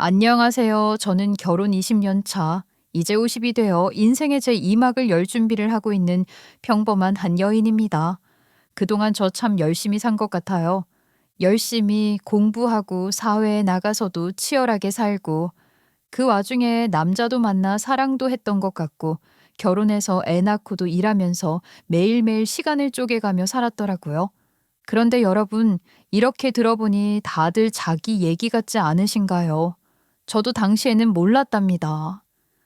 안녕하세요. 저는 결혼 20년 차, 이제 50이 되어 인생의 제 2막을 열 준비를 하고 있는 평범한 한 여인입니다. 그동안 저 참 열심히 산 것 같아요. 열심히 공부하고 사회에 나가서도 치열하게 살고 그 와중에 남자도 만나 사랑도 했던 것 같고 결혼해서 애 낳고도 일하면서 매일매일 시간을 쪼개가며 살았더라고요. 그런데 여러분, 이렇게 들어보니 다들 자기 얘기 같지 않으신가요? 저도 당시에는 몰랐답니다.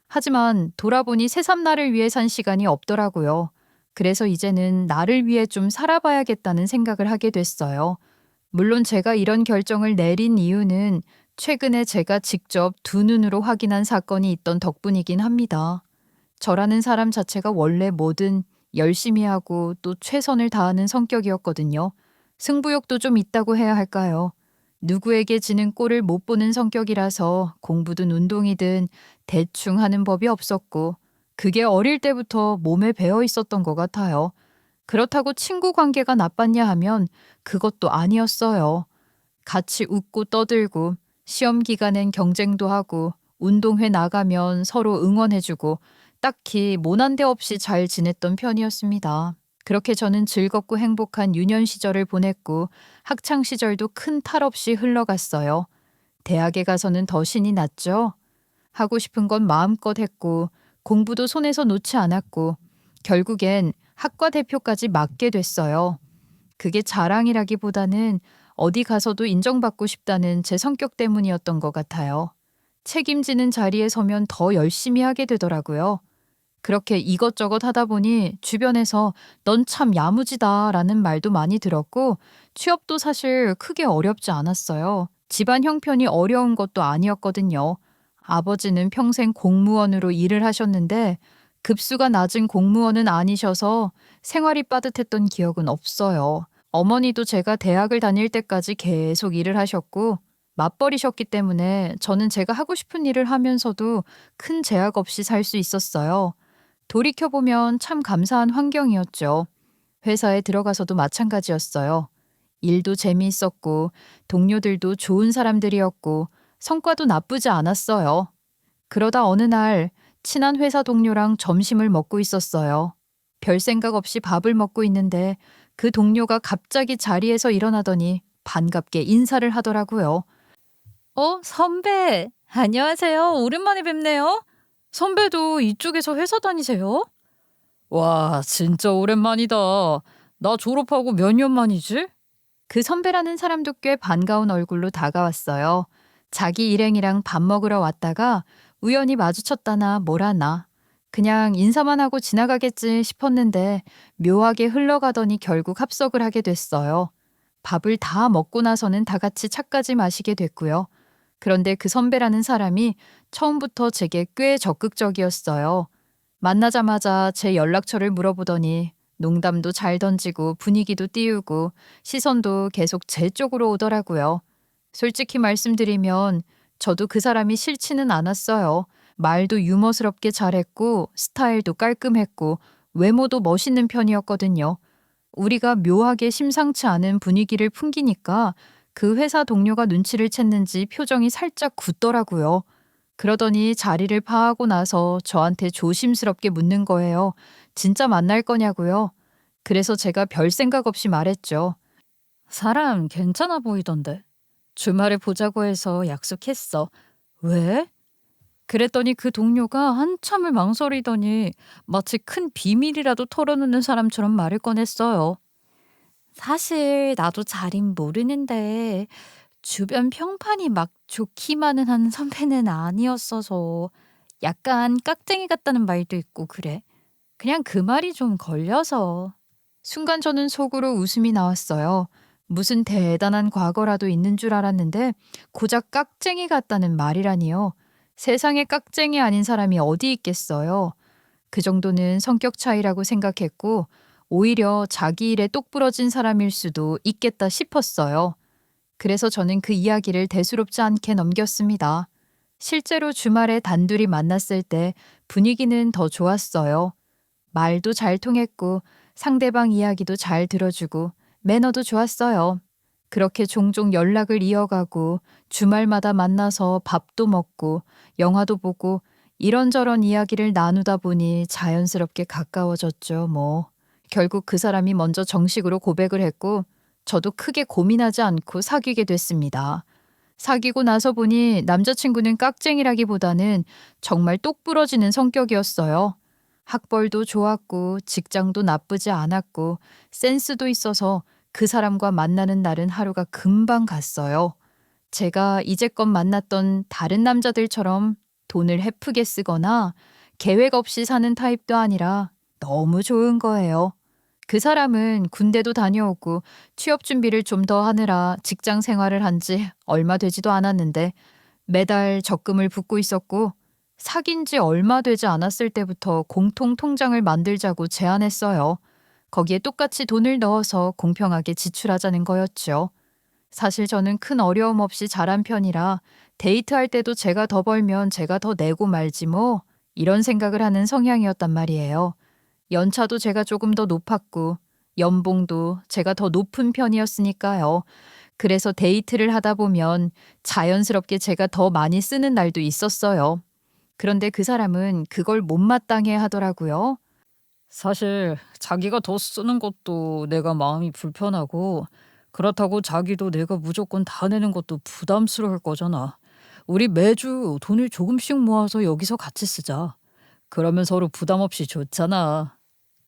하지만 돌아보니 새삼 나를 위해 산 시간이 없더라고요. 그래서 이제는 나를 위해 좀 살아봐야겠다는 생각을 하게 됐어요. 물론 제가 이런 결정을 내린 이유는 최근에 제가 직접 두 눈으로 확인한 사건이 있던 덕분이긴 합니다. 저라는 사람 자체가 원래 뭐든 열심히 하고 또 최선을 다하는 성격이었거든요. 승부욕도 좀 있다고 해야 할까요? 누구에게 지는 꼴을 못 보는 성격이라서 공부든 운동이든 대충 하는 법이 없었고, 그게 어릴 때부터 몸에 배어 있었던 것 같아요. 그렇다고 친구 관계가 나빴냐 하면 그것도 아니었어요. 같이 웃고 떠들고, 시험 기간엔 경쟁도 하고, 운동회 나가면 서로 응원해주고, 딱히 모난 데 없이 잘 지냈던 편이었습니다. 그렇게 저는 즐겁고 행복한 유년 시절을 보냈고 학창 시절도 큰 탈 없이 흘러갔어요. 대학에 가서는 더 신이 났죠. 하고 싶은 건 마음껏 했고 공부도 손에서 놓지 않았고 결국엔 학과 대표까지 맡게 됐어요. 그게 자랑이라기보다는 어디 가서도 인정받고 싶다는 제 성격 때문이었던 것 같아요. 책임지는 자리에 서면 더 열심히 하게 되더라고요. 그렇게 이것저것 하다 보니 주변에서 넌 참 야무지다 라는 말도 많이 들었고 취업도 사실 크게 어렵지 않았어요. 집안 형편이 어려운 것도 아니었거든요. 아버지는 평생 공무원으로 일을 하셨는데 급수가 낮은 공무원은 아니셔서 생활이 빠듯했던 기억은 없어요. 어머니도 제가 대학을 다닐 때까지 계속 일을 하셨고 맞벌이셨기 때문에 저는 제가 하고 싶은 일을 하면서도 큰 제약 없이 살 수 있었어요. 돌이켜보면 참 감사한 환경이었죠. 회사에 들어가서도 마찬가지였어요. 일도 재미있었고, 동료들도 좋은 사람들이었고, 성과도 나쁘지 않았어요. 그러다 어느 날, 친한 회사 동료랑 점심을 먹고 있었어요. 별 생각 없이 밥을 먹고 있는데, 그 동료가 갑자기 자리에서 일어나더니 반갑게 인사를 하더라고요. 선배. 안녕하세요. 오랜만에 뵙네요. 선배도 이쪽에서 회사 다니세요? 와, 진짜 오랜만이다. 나 졸업하고 몇 년 만이지? 그 선배라는 사람도 꽤 반가운 얼굴로 다가왔어요. 자기 일행이랑 밥 먹으러 왔다가 우연히 마주쳤다나 뭐라나. 그냥 인사만 하고 지나가겠지 싶었는데 묘하게 흘러가더니 결국 합석을 하게 됐어요. 밥을 다 먹고 나서는 다 같이 차까지 마시게 됐고요. 그런데 그 선배라는 사람이 처음부터 제게 꽤 적극적이었어요. 만나자마자 제 연락처를 물어보더니 농담도 잘 던지고 분위기도 띄우고 시선도 계속 제 쪽으로 오더라고요. 솔직히 말씀드리면 저도 그 사람이 싫지는 않았어요. 말도 유머스럽게 잘했고 스타일도 깔끔했고 외모도 멋있는 편이었거든요. 우리가 묘하게 심상치 않은 분위기를 풍기니까 그 회사 동료가 눈치를 챘는지 표정이 살짝 굳더라고요. 그러더니 자리를 파하고 나서 저한테 조심스럽게 묻는 거예요. 진짜 만날 거냐고요? 그래서 제가 별 생각 없이 말했죠. 사람 괜찮아 보이던데. 주말에 보자고 해서 약속했어. 왜? 그랬더니 그 동료가 한참을 망설이더니 마치 큰 비밀이라도 털어놓는 사람처럼 말을 꺼냈어요. 사실 나도 잘은 모르는데 주변 평판이 막 좋기만은 한 선배는 아니었어서 약간 깍쟁이 같다는 말도 있고 그래. 그냥 그 말이 좀 걸려서. 순간 저는 속으로 웃음이 나왔어요. 무슨 대단한 과거라도 있는 줄 알았는데 고작 깍쟁이 같다는 말이라니요. 세상에 깍쟁이 아닌 사람이 어디 있겠어요. 그 정도는 성격 차이라고 생각했고 오히려 자기 일에 똑부러진 사람일 수도 있겠다 싶었어요. 그래서 저는 그 이야기를 대수롭지 않게 넘겼습니다. 실제로 주말에 단둘이 만났을 때 분위기는 더 좋았어요. 말도 잘 통했고 상대방 이야기도 잘 들어주고 매너도 좋았어요. 그렇게 종종 연락을 이어가고 주말마다 만나서 밥도 먹고 영화도 보고 이런저런 이야기를 나누다 보니 자연스럽게 가까워졌죠, 뭐. 결국 그 사람이 먼저 정식으로 고백을 했고 저도 크게 고민하지 않고 사귀게 됐습니다. 사귀고 나서 보니 남자친구는 깍쟁이라기보다는 정말 똑부러지는 성격이었어요. 학벌도 좋았고 직장도 나쁘지 않았고 센스도 있어서 그 사람과 만나는 날은 하루가 금방 갔어요. 제가 이제껏 만났던 다른 남자들처럼 돈을 헤프게 쓰거나 계획 없이 사는 타입도 아니라 너무 좋은 거예요. 그 사람은 군대도 다녀오고 취업 준비를 좀 더 하느라 직장 생활을 한 지 얼마 되지도 않았는데 매달 적금을 붓고 있었고 사귄 지 얼마 되지 않았을 때부터 공통 통장을 만들자고 제안했어요. 거기에 똑같이 돈을 넣어서 공평하게 지출하자는 거였죠. 사실 저는 큰 어려움 없이 자란 편이라 데이트할 때도 제가 더 벌면 제가 더 내고 말지 뭐 이런 생각을 하는 성향이었단 말이에요. 연차도 제가 조금 더 높았고 연봉도 제가 더 높은 편이었으니까요. 그래서 데이트를 하다 보면 자연스럽게 제가 더 많이 쓰는 날도 있었어요. 그런데 그 사람은 그걸 못마땅해 하더라고요. 사실 자기가 더 쓰는 것도 내가 마음이 불편하고 그렇다고 자기도 내가 무조건 다 내는 것도 부담스러울 거잖아. 우리 매주 돈을 조금씩 모아서 여기서 같이 쓰자. 그러면 서로 부담 없이 좋잖아.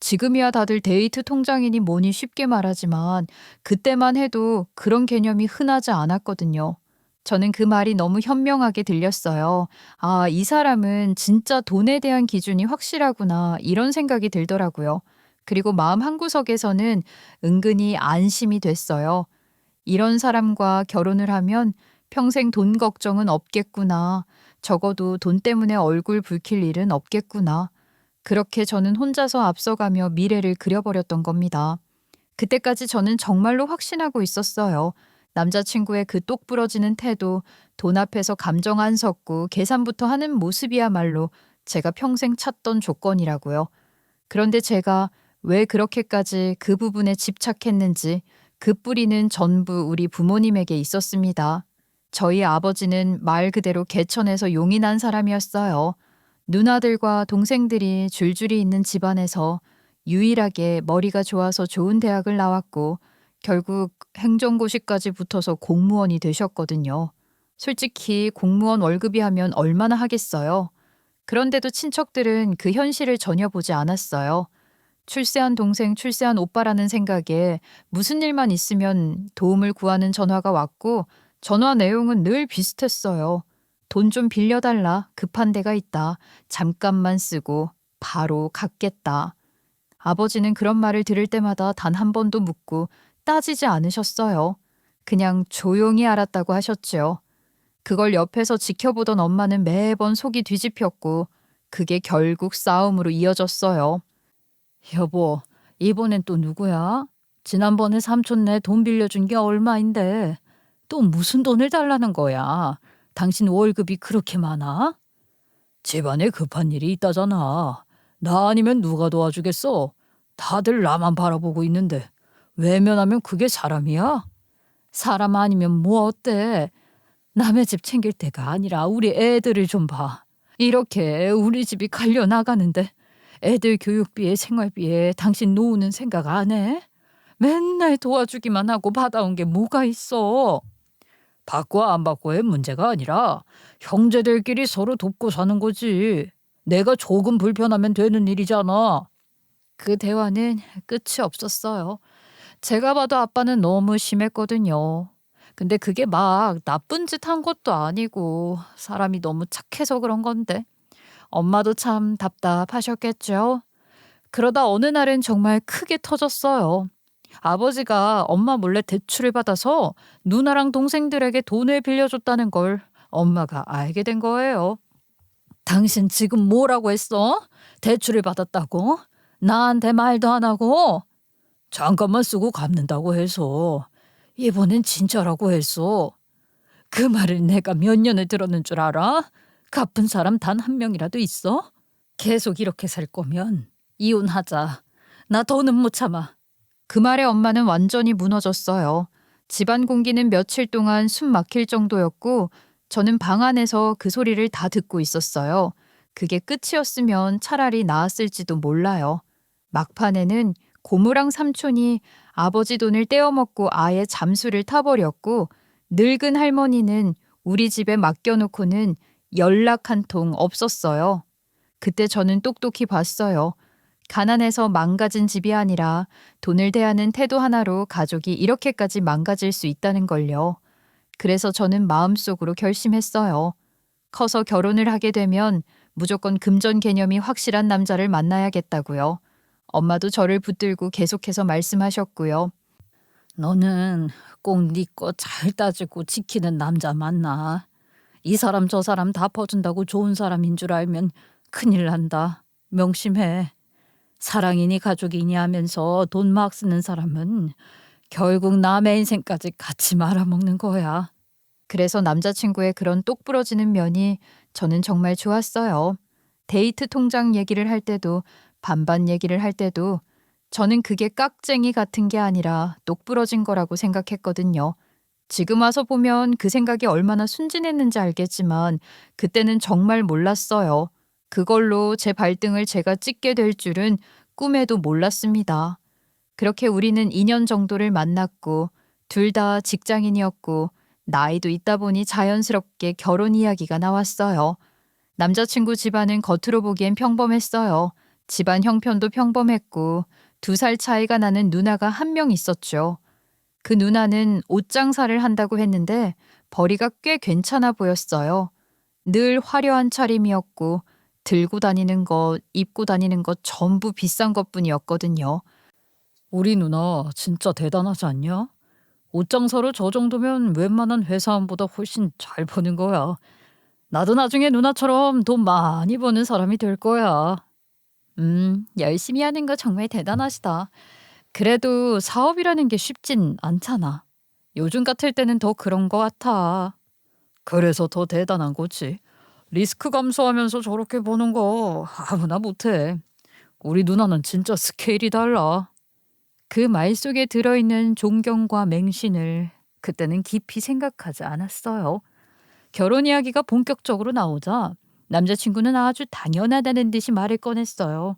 지금이야 다들 데이트 통장이니 뭐니 쉽게 말하지만 그때만 해도 그런 개념이 흔하지 않았거든요. 저는 그 말이 너무 현명하게 들렸어요. 아, 이 사람은 진짜 돈에 대한 기준이 확실하구나 이런 생각이 들더라고요. 그리고 마음 한구석에서는 은근히 안심이 됐어요. 이런 사람과 결혼을 하면 평생 돈 걱정은 없겠구나. 적어도 돈 때문에 얼굴 붉힐 일은 없겠구나. 그렇게 저는 혼자서 앞서가며 미래를 그려버렸던 겁니다. 그때까지 저는 정말로 확신하고 있었어요. 남자친구의 그 똑부러지는 태도, 돈 앞에서 감정 안 섞고 계산부터 하는 모습이야말로 제가 평생 찾던 조건이라고요. 그런데 제가 왜 그렇게까지 그 부분에 집착했는지 그 뿌리는 전부 우리 부모님에게 있었습니다. 저희 아버지는 말 그대로 개천에서 용이 난 사람이었어요. 누나들과 동생들이 줄줄이 있는 집안에서 유일하게 머리가 좋아서 좋은 대학을 나왔고 결국 행정고시까지 붙어서 공무원이 되셨거든요. 솔직히 공무원 월급이 하면 얼마나 하겠어요. 그런데도 친척들은 그 현실을 전혀 보지 않았어요. 출세한 동생, 출세한 오빠라는 생각에 무슨 일만 있으면 도움을 구하는 전화가 왔고 전화 내용은 늘 비슷했어요. 돈 좀 빌려달라. 급한 데가 있다. 잠깐만 쓰고 바로 갚겠다. 아버지는 그런 말을 들을 때마다 단 한 번도 묻고 따지지 않으셨어요. 그냥 조용히 알았다고 하셨죠. 그걸 옆에서 지켜보던 엄마는 매번 속이 뒤집혔고 그게 결국 싸움으로 이어졌어요. 여보, 이번엔 또 누구야? 지난번에 삼촌 내 돈 빌려준 게 얼마인데 또 무슨 돈을 달라는 거야? 당신 월급이 그렇게 많아? 집안에 급한 일이 있다잖아. 나 아니면 누가 도와주겠어? 다들 나만 바라보고 있는데 외면하면 그게 사람이야? 사람 아니면 뭐 어때? 남의 집 챙길 때가 아니라 우리 애들을 좀 봐. 이렇게 우리 집이 갈려 나가는데 애들 교육비에 생활비에 당신 노후는 생각 안 해? 맨날 도와주기만 하고 받아온 게 뭐가 있어? 받고 안 받고의 문제가 아니라 형제들끼리 서로 돕고 사는 거지. 내가 조금 불편하면 되는 일이잖아. 그 대화는 끝이 없었어요. 제가 봐도 아빠는 너무 심했거든요. 근데 그게 막 나쁜 짓 한 것도 아니고 사람이 너무 착해서 그런 건데 엄마도 참 답답하셨겠죠. 그러다 어느 날은 정말 크게 터졌어요. 아버지가 엄마 몰래 대출을 받아서 누나랑 동생들에게 돈을 빌려줬다는 걸 엄마가 알게 된 거예요. 당신 지금 뭐라고 했어? 대출을 받았다고? 나한테 말도 안 하고? 잠깐만 쓰고 갚는다고 해서 이번엔 진짜라고 했어. 그 말을 내가 몇 년을 들었는 줄 알아? 갚은 사람 단 한 명이라도 있어? 계속 이렇게 살 거면 이혼하자. 나 더는 못 참아. 그 말에 엄마는 완전히 무너졌어요. 집안 공기는 며칠 동안 숨 막힐 정도였고 저는 방 안에서 그 소리를 다 듣고 있었어요. 그게 끝이었으면 차라리 나았을지도 몰라요. 막판에는 고모랑 삼촌이 아버지 돈을 떼어먹고 아예 잠수를 타버렸고 늙은 할머니는 우리 집에 맡겨놓고는 연락 한 통 없었어요. 그때 저는 똑똑히 봤어요. 가난해서 망가진 집이 아니라 돈을 대하는 태도 하나로 가족이 이렇게까지 망가질 수 있다는 걸요. 그래서 저는 마음속으로 결심했어요. 커서 결혼을 하게 되면 무조건 금전 개념이 확실한 남자를 만나야겠다고요. 엄마도 저를 붙들고 계속해서 말씀하셨고요. 너는 꼭 네 거 잘 따지고 지키는 남자 만나. 이 사람 저 사람 다 퍼준다고 좋은 사람인 줄 알면 큰일 난다. 명심해. 사랑이니 가족이니 하면서 돈 막 쓰는 사람은 결국 남의 인생까지 같이 말아먹는 거야. 그래서 남자친구의 그런 똑 부러지는 면이 저는 정말 좋았어요. 데이트 통장 얘기를 할 때도 반반 얘기를 할 때도 저는 그게 깍쟁이 같은 게 아니라 똑 부러진 거라고 생각했거든요. 지금 와서 보면 그 생각이 얼마나 순진했는지 알겠지만 그때는 정말 몰랐어요. 그걸로 제 발등을 제가 찍게 될 줄은 꿈에도 몰랐습니다. 그렇게 우리는 2년 정도를 만났고 둘 다 직장인이었고 나이도 있다 보니 자연스럽게 결혼 이야기가 나왔어요. 남자친구 집안은 겉으로 보기엔 평범했어요. 집안 형편도 평범했고 2살 차이가 나는 누나가 한 명 있었죠. 그 누나는 옷 장사를 한다고 했는데 벌이가 꽤 괜찮아 보였어요. 늘 화려한 차림이었고 들고 다니는 것, 입고 다니는 것 전부 비싼 것뿐이었거든요. 우리 누나 진짜 대단하지 않냐? 옷장사로 저 정도면 웬만한 회사원보다 훨씬 잘 버는 거야. 나도 나중에 누나처럼 돈 많이 버는 사람이 될 거야. 열심히 하는 거 정말 대단하시다. 그래도 사업이라는 게 쉽진 않잖아. 요즘 같을 때는 더 그런 거 같아. 그래서 더 대단한 거지. 리스크 감수하면서 저렇게 버는 거 아무나 못해. 우리 누나는 진짜 스케일이 달라. 그 말 속에 들어있는 존경과 맹신을 그때는 깊이 생각하지 않았어요. 결혼 이야기가 본격적으로 나오자 남자친구는 아주 당연하다는 듯이 말을 꺼냈어요.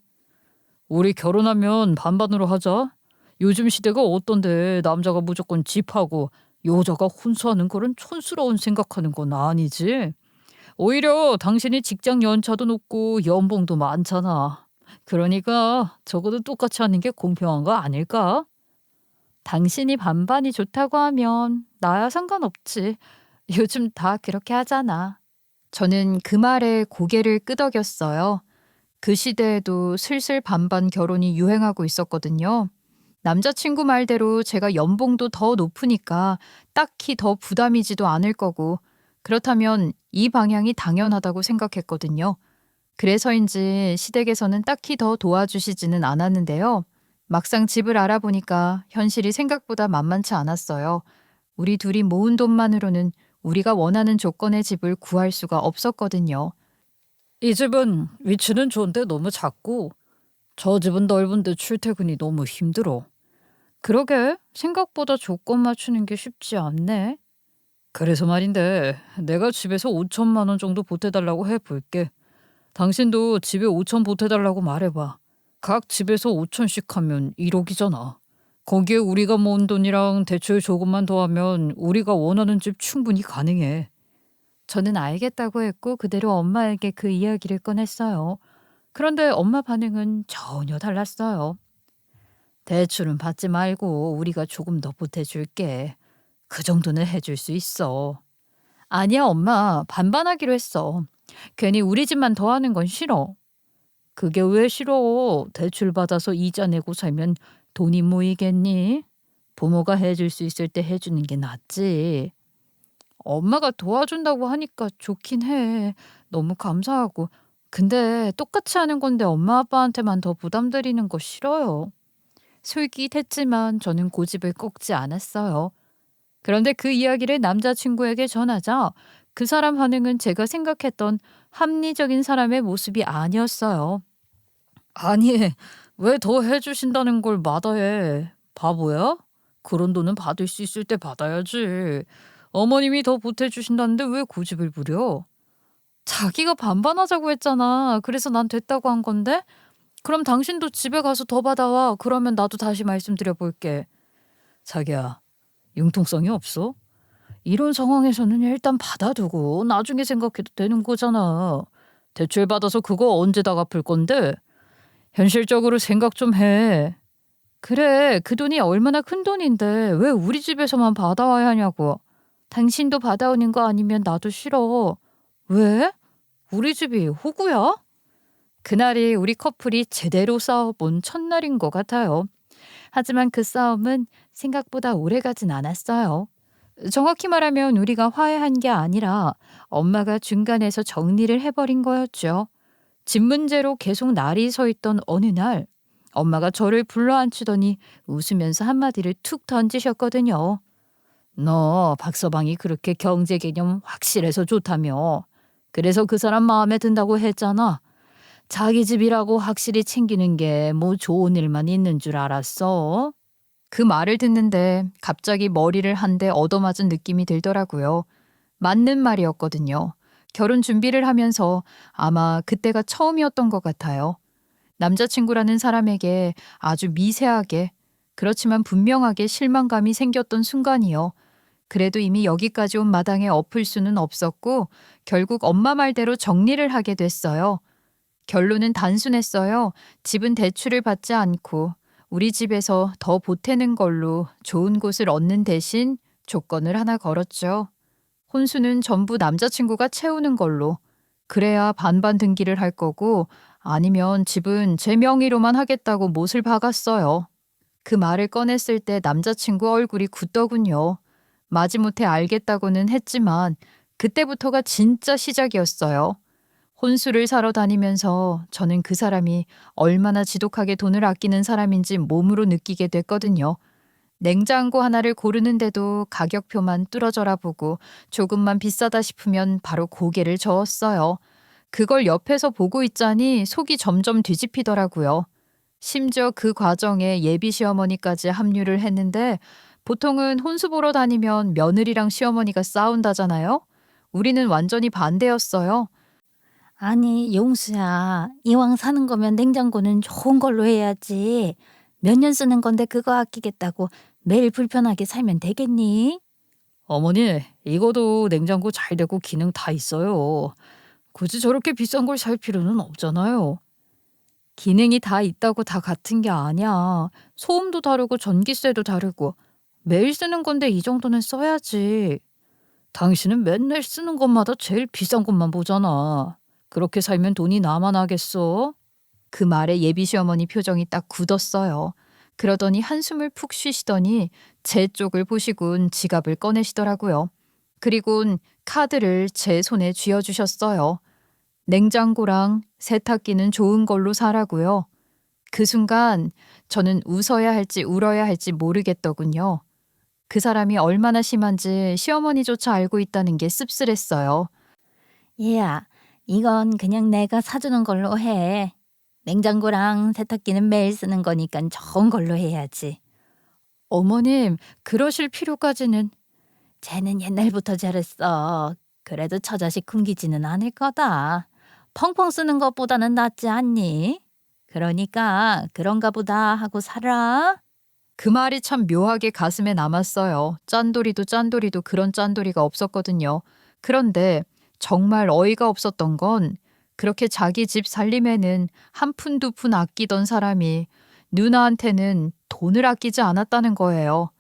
우리 결혼하면 반반으로 하자. 요즘 시대가 어떤데 남자가 무조건 집하고 여자가 혼수하는 그런 촌스러운 생각하는 건 아니지. 오히려 당신이 직장 연차도 높고 연봉도 많잖아. 그러니까 적어도 똑같이 하는 게 공평한 거 아닐까? 당신이 반반이 좋다고 하면 나야 상관없지. 요즘 다 그렇게 하잖아. 저는 그 말에 고개를 끄덕였어요. 그 시대에도 슬슬 반반 결혼이 유행하고 있었거든요. 남자친구 말대로 제가 연봉도 더 높으니까 딱히 더 부담이지도 않을 거고 그렇다면 이 방향이 당연하다고 생각했거든요. 그래서인지 시댁에서는 딱히 더 도와주시지는 않았는데요. 막상 집을 알아보니까 현실이 생각보다 만만치 않았어요. 우리 둘이 모은 돈만으로는 우리가 원하는 조건의 집을 구할 수가 없었거든요. 이 집은 위치는 좋은데 너무 작고 저 집은 넓은데 출퇴근이 너무 힘들어. 그러게 생각보다 조건 맞추는 게 쉽지 않네. 그래서 말인데 내가 집에서 5천만 원 정도 보태달라고 해볼게. 당신도 집에 5천 보태달라고 말해봐. 각 집에서 5천씩 하면 1억이잖아. 거기에 우리가 모은 돈이랑 대출 조금만 더하면 우리가 원하는 집 충분히 가능해. 저는 알겠다고 했고 그대로 엄마에게 그 이야기를 꺼냈어요. 그런데 엄마 반응은 전혀 달랐어요. 대출은 받지 말고 우리가 조금 더 보태줄게. 그 정도는 해줄 수 있어. 아니야 엄마 반반하기로 했어. 괜히 우리 집만 더 하는 건 싫어. 그게 왜 싫어? 대출 받아서 이자 내고 살면 돈이 모이겠니? 부모가 해줄 수 있을 때 해주는 게 낫지. 엄마가 도와준다고 하니까 좋긴 해. 너무 감사하고. 근데 똑같이 하는 건데 엄마 아빠한테만 더 부담드리는 거 싫어요. 솔깃했지만 저는 고집을 꺾지 않았어요. 그런데 그 이야기를 남자친구에게 전하자 그 사람 반응은 제가 생각했던 합리적인 사람의 모습이 아니었어요. 아니, 왜 더 해주신다는 걸 마다해? 바보야? 그런 돈은 받을 수 있을 때 받아야지. 어머님이 더 보태주신다는데 왜 고집을 부려? 자기가 반반하자고 했잖아. 그래서 난 됐다고 한 건데? 그럼 당신도 집에 가서 더 받아와. 그러면 나도 다시 말씀드려 볼게. 자기야, 융통성이 없어? 이런 상황에서는 일단 받아두고 나중에 생각해도 되는 거잖아. 대출 받아서 그거 언제 다 갚을 건데? 현실적으로 생각 좀 해. 그래, 그 돈이 얼마나 큰 돈인데 왜 우리 집에서만 받아와야 하냐고. 당신도 받아오는 거 아니면 나도 싫어. 왜? 우리 집이 호구야? 그날이 우리 커플이 제대로 싸워본 첫날인 것 같아요. 하지만 그 싸움은 생각보다 오래가진 않았어요. 정확히 말하면 우리가 화해한 게 아니라 엄마가 중간에서 정리를 해버린 거였죠. 집 문제로 계속 날이 서 있던 어느 날 엄마가 저를 불러앉히더니 웃으면서 한마디를 툭 던지셨거든요. 너 박서방이 그렇게 경제 개념 확실해서 좋다며. 그래서 그 사람 마음에 든다고 했잖아. 자기 집이라고 확실히 챙기는 게 뭐 좋은 일만 있는 줄 알았어? 그 말을 듣는데 갑자기 머리를 한 대 얻어맞은 느낌이 들더라고요. 맞는 말이었거든요. 결혼 준비를 하면서 아마 그때가 처음이었던 것 같아요. 남자친구라는 사람에게 아주 미세하게, 그렇지만 분명하게 실망감이 생겼던 순간이요. 그래도 이미 여기까지 온 마당에 엎을 수는 없었고 결국 엄마 말대로 정리를 하게 됐어요. 결론은 단순했어요. 집은 대출을 받지 않고 우리 집에서 더 보태는 걸로 좋은 곳을 얻는 대신 조건을 하나 걸었죠. 혼수는 전부 남자친구가 채우는 걸로. 그래야 반반 등기를 할 거고 아니면 집은 제 명의로만 하겠다고 못을 박았어요. 그 말을 꺼냈을 때 남자친구 얼굴이 굳더군요. 마지못해 알겠다고는 했지만 그때부터가 진짜 시작이었어요. 혼수를 사러 다니면서 저는 그 사람이 얼마나 지독하게 돈을 아끼는 사람인지 몸으로 느끼게 됐거든요. 냉장고 하나를 고르는데도 가격표만 뚫어져라 보고 조금만 비싸다 싶으면 바로 고개를 저었어요. 그걸 옆에서 보고 있자니 속이 점점 뒤집히더라고요. 심지어 그 과정에 예비 시어머니까지 합류를 했는데 보통은 혼수 보러 다니면 며느리랑 시어머니가 싸운다잖아요. 우리는 완전히 반대였어요. 아니, 용수야. 이왕 사는 거면 냉장고는 좋은 걸로 해야지. 몇 년 쓰는 건데 그거 아끼겠다고 매일 불편하게 살면 되겠니? 어머니, 이거도 냉장고 잘 되고 기능 다 있어요. 굳이 저렇게 비싼 걸 살 필요는 없잖아요. 기능이 다 있다고 다 같은 게 아니야. 소음도 다르고 전기세도 다르고. 매일 쓰는 건데 이 정도는 써야지. 당신은 맨날 쓰는 것마다 제일 비싼 것만 보잖아. 그렇게 살면 돈이 나만 하겠어? 그 말에 예비 시어머니 표정이 딱 굳었어요. 그러더니 한숨을 푹 쉬시더니 제 쪽을 보시곤 지갑을 꺼내시더라고요. 그리곤 카드를 제 손에 쥐어주셨어요. 냉장고랑 세탁기는 좋은 걸로 사라고요. 그 순간 저는 웃어야 할지 울어야 할지 모르겠더군요. 그 사람이 얼마나 심한지 시어머니조차 알고 있다는 게 씁쓸했어요. 얘야, 이건 그냥 내가 사주는 걸로 해. 냉장고랑 세탁기는 매일 쓰는 거니까 좋은 걸로 해야지. 어머님, 그러실 필요까지는. 쟤는 옛날부터 저랬어. 그래도 처자식 굶기지는 않을 거다. 펑펑 쓰는 것보다는 낫지 않니? 그러니까 그런가 보다 하고 살아. 그 말이 참 묘하게 가슴에 남았어요. 짠돌이도 그런 짠돌이가 없었거든요. 그런데 정말 어이가 없었던 건 그렇게 자기 집 살림에는 한 푼 두 푼 아끼던 사람이 누나한테는 돈을 아끼지 않았다는 거예요.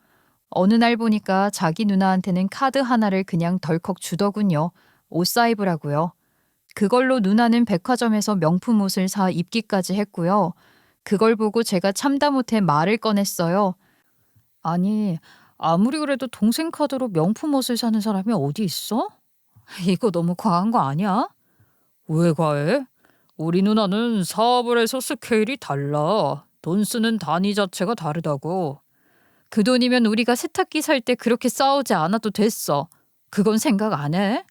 어느 날 보니까 자기 누나한테는 카드 하나를 그냥 덜컥 주더군요. 옷 사입으라고요. 그걸로 누나는 백화점에서 명품 옷을 사 입기까지 했고요. 그걸 보고 제가 참다 못해 말을 꺼냈어요. 아니, 아무리 그래도 동생 카드로 명품 옷을 사는 사람이 어디 있어? 이거 너무 과한 거 아니야? 왜 과해? 우리 누나는 사업을 해서 스케일이 달라. 돈 쓰는 단위 자체가 다르다고. 그 돈이면 우리가 세탁기 살 때 그렇게 싸우지 않아도 됐어. 그건 생각 안 해?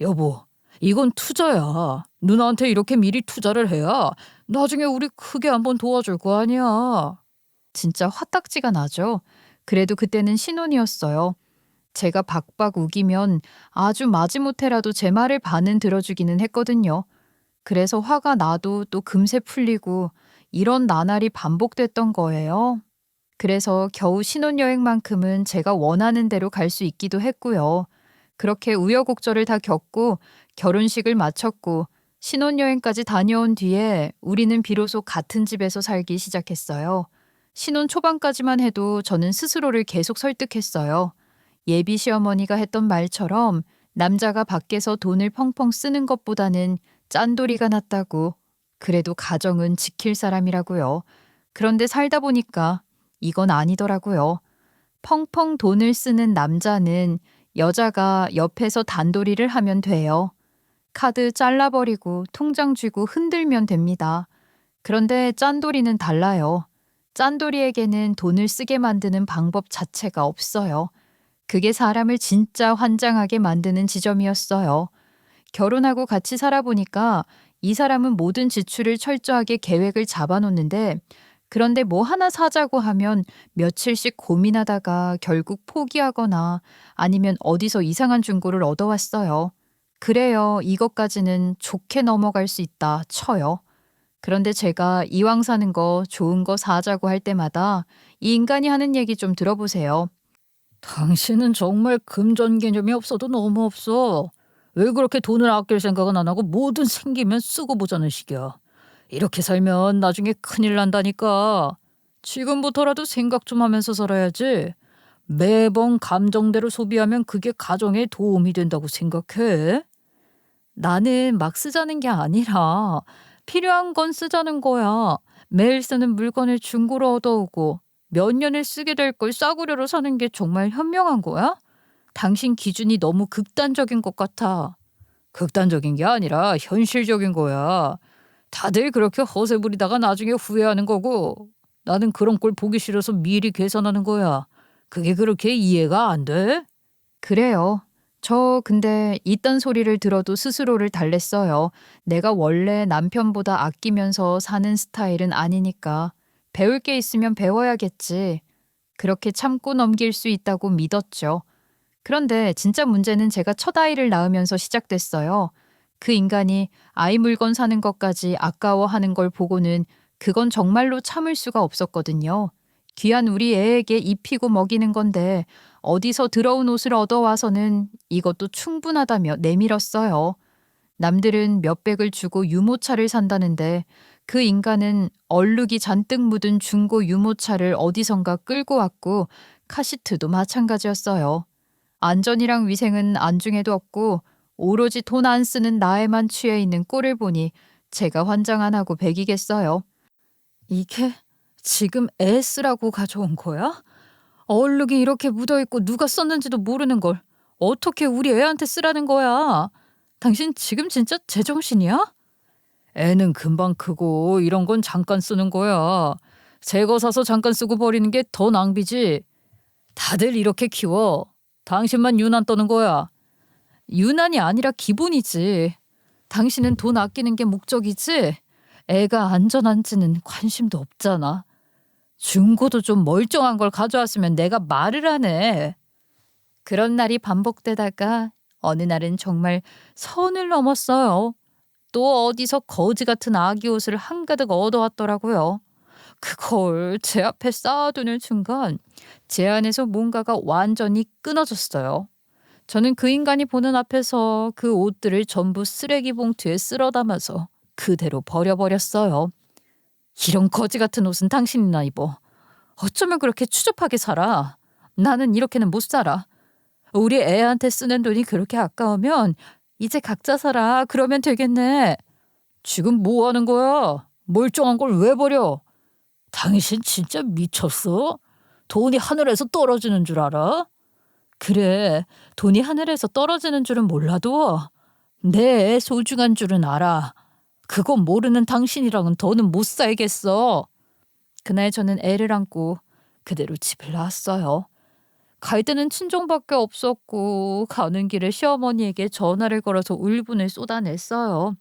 여보, 이건 투자야. 누나한테 이렇게 미리 투자를 해야 나중에 우리 크게 한번 도와줄 거 아니야. 진짜 화딱지가 나죠. 그래도 그때는 신혼이었어요. 제가 박박 우기면 아주 마지못해라도 제 말을 반은 들어주기는 했거든요. 그래서 화가 나도 또 금세 풀리고 이런 나날이 반복됐던 거예요. 그래서 겨우 신혼여행만큼은 제가 원하는 대로 갈 수 있기도 했고요. 그렇게 우여곡절을 다 겪고 결혼식을 마쳤고 신혼여행까지 다녀온 뒤에 우리는 비로소 같은 집에서 살기 시작했어요. 신혼 초반까지만 해도 저는 스스로를 계속 설득했어요. 예비 시어머니가 했던 말처럼 남자가 밖에서 돈을 펑펑 쓰는 것보다는 짠돌이가 낫다고. 그래도 가정은 지킬 사람이라고요. 그런데 살다 보니까 이건 아니더라고요. 펑펑 돈을 쓰는 남자는 여자가 옆에서 단돌이를 하면 돼요. 카드 잘라버리고 통장 쥐고 흔들면 됩니다. 그런데 짠돌이는 달라요. 짠돌이에게는 돈을 쓰게 만드는 방법 자체가 없어요. 그게 사람을 진짜 환장하게 만드는 지점이었어요. 결혼하고 같이 살아보니까 이 사람은 모든 지출을 철저하게 계획을 잡아놓는데 그런데 뭐 하나 사자고 하면 며칠씩 고민하다가 결국 포기하거나 아니면 어디서 이상한 중고를 얻어왔어요. 그래요. 이것까지는 좋게 넘어갈 수 있다 쳐요. 그런데 제가 이왕 사는 거 좋은 거 사자고 할 때마다 이 인간이 하는 얘기 좀 들어보세요. 당신은 정말 금전 개념이 없어도 너무 없어. 왜 그렇게 돈을 아낄 생각은 안 하고 뭐든 생기면 쓰고 보자는 식이야. 이렇게 살면 나중에 큰일 난다니까. 지금부터라도 생각 좀 하면서 살아야지. 매번 감정대로 소비하면 그게 가정에 도움이 된다고 생각해? 나는 막 쓰자는 게 아니라 필요한 건 쓰자는 거야. 매일 쓰는 물건을 중고로 얻어오고 몇 년을 쓰게 될 걸 싸구려로 사는 게 정말 현명한 거야? 당신 기준이 너무 극단적인 것 같아. 극단적인 게 아니라 현실적인 거야. 다들 그렇게 허세 부리다가 나중에 후회하는 거고 나는 그런 꼴 보기 싫어서 미리 계산하는 거야. 그게 그렇게 이해가 안 돼? 그래요. 저 근데 이딴 소리를 들어도 스스로를 달랬어요. 내가 원래 남편보다 아끼면서 사는 스타일은 아니니까. 배울 게 있으면 배워야겠지. 그렇게 참고 넘길 수 있다고 믿었죠. 그런데 진짜 문제는 제가 첫 아이를 낳으면서 시작됐어요. 그 인간이 아이 물건 사는 것까지 아까워하는 걸 보고는 그건 정말로 참을 수가 없었거든요. 귀한 우리 애에게 입히고 먹이는 건데 어디서 더러운 옷을 얻어와서는 이것도 충분하다며 내밀었어요. 남들은 몇백을 주고 유모차를 산다는데 그 인간은 얼룩이 잔뜩 묻은 중고 유모차를 어디선가 끌고 왔고 카시트도 마찬가지였어요. 안전이랑 위생은 안중에도 없고 오로지 돈 안 쓰는 나에만 취해 있는 꼴을 보니 제가 환장 안 하고 배기겠어요. 이게 지금 애 쓰라고 가져온 거야? 얼룩이 이렇게 묻어있고 누가 썼는지도 모르는 걸 어떻게 우리 애한테 쓰라는 거야? 당신 지금 진짜 제정신이야? 애는 금방 크고 이런 건 잠깐 쓰는 거야. 새 거 사서 잠깐 쓰고 버리는 게 더 낭비지. 다들 이렇게 키워. 당신만 유난 떠는 거야. 유난이 아니라 기본이지. 당신은 돈 아끼는 게 목적이지. 애가 안전한지는 관심도 없잖아. 중고도 좀 멀쩡한 걸 가져왔으면 내가 말을 하네. 그런 날이 반복되다가 어느 날은 정말 선을 넘었어요. 또 어디서 거지 같은 아기 옷을 한가득 얻어왔더라고요. 그걸 제 앞에 쌓아두는 순간 제 안에서 뭔가가 완전히 끊어졌어요. 저는 그 인간이 보는 앞에서 그 옷들을 전부 쓰레기 봉투에 쓸어 담아서 그대로 버려버렸어요. 이런 거지 같은 옷은 당신이나 입어. 어쩌면 그렇게 추접하게 살아. 나는 이렇게는 못 살아. 우리 애한테 쓰는 돈이 그렇게 아까우면 이제 각자 살아. 그러면 되겠네. 지금 뭐 하는 거야? 멀쩡한 걸 왜 버려? 당신 진짜 미쳤어? 돈이 하늘에서 떨어지는 줄 알아? 그래, 돈이 하늘에서 떨어지는 줄은 몰라도 내 애 소중한 줄은 알아. 그거 모르는 당신이랑은 더는 못 살겠어. 그날 저는 애를 안고 그대로 집을 나왔어요. 갈 때는 친정밖에 없었고 가는 길에 시어머니에게 전화를 걸어서 울분을 쏟아냈어요.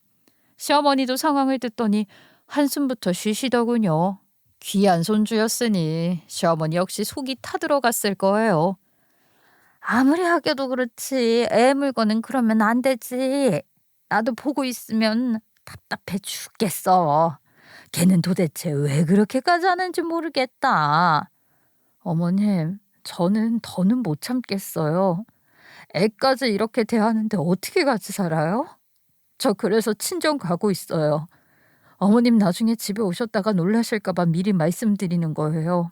시어머니도 상황을 듣더니 한숨부터 쉬시더군요. 귀한 손주였으니 시어머니 역시 속이 타들어갔을 거예요. 아무리 하겨도 그렇지 애 물건은 그러면 안 되지. 나도 보고 있으면 답답해 죽겠어. 걔는 도대체 왜 그렇게까지 하는지 모르겠다. 어머님, 저는 더는 못 참겠어요. 애까지 이렇게 대하는데 어떻게 같이 살아요? 저 그래서 친정 가고 있어요. 어머님 나중에 집에 오셨다가 놀라실까 봐 미리 말씀드리는 거예요.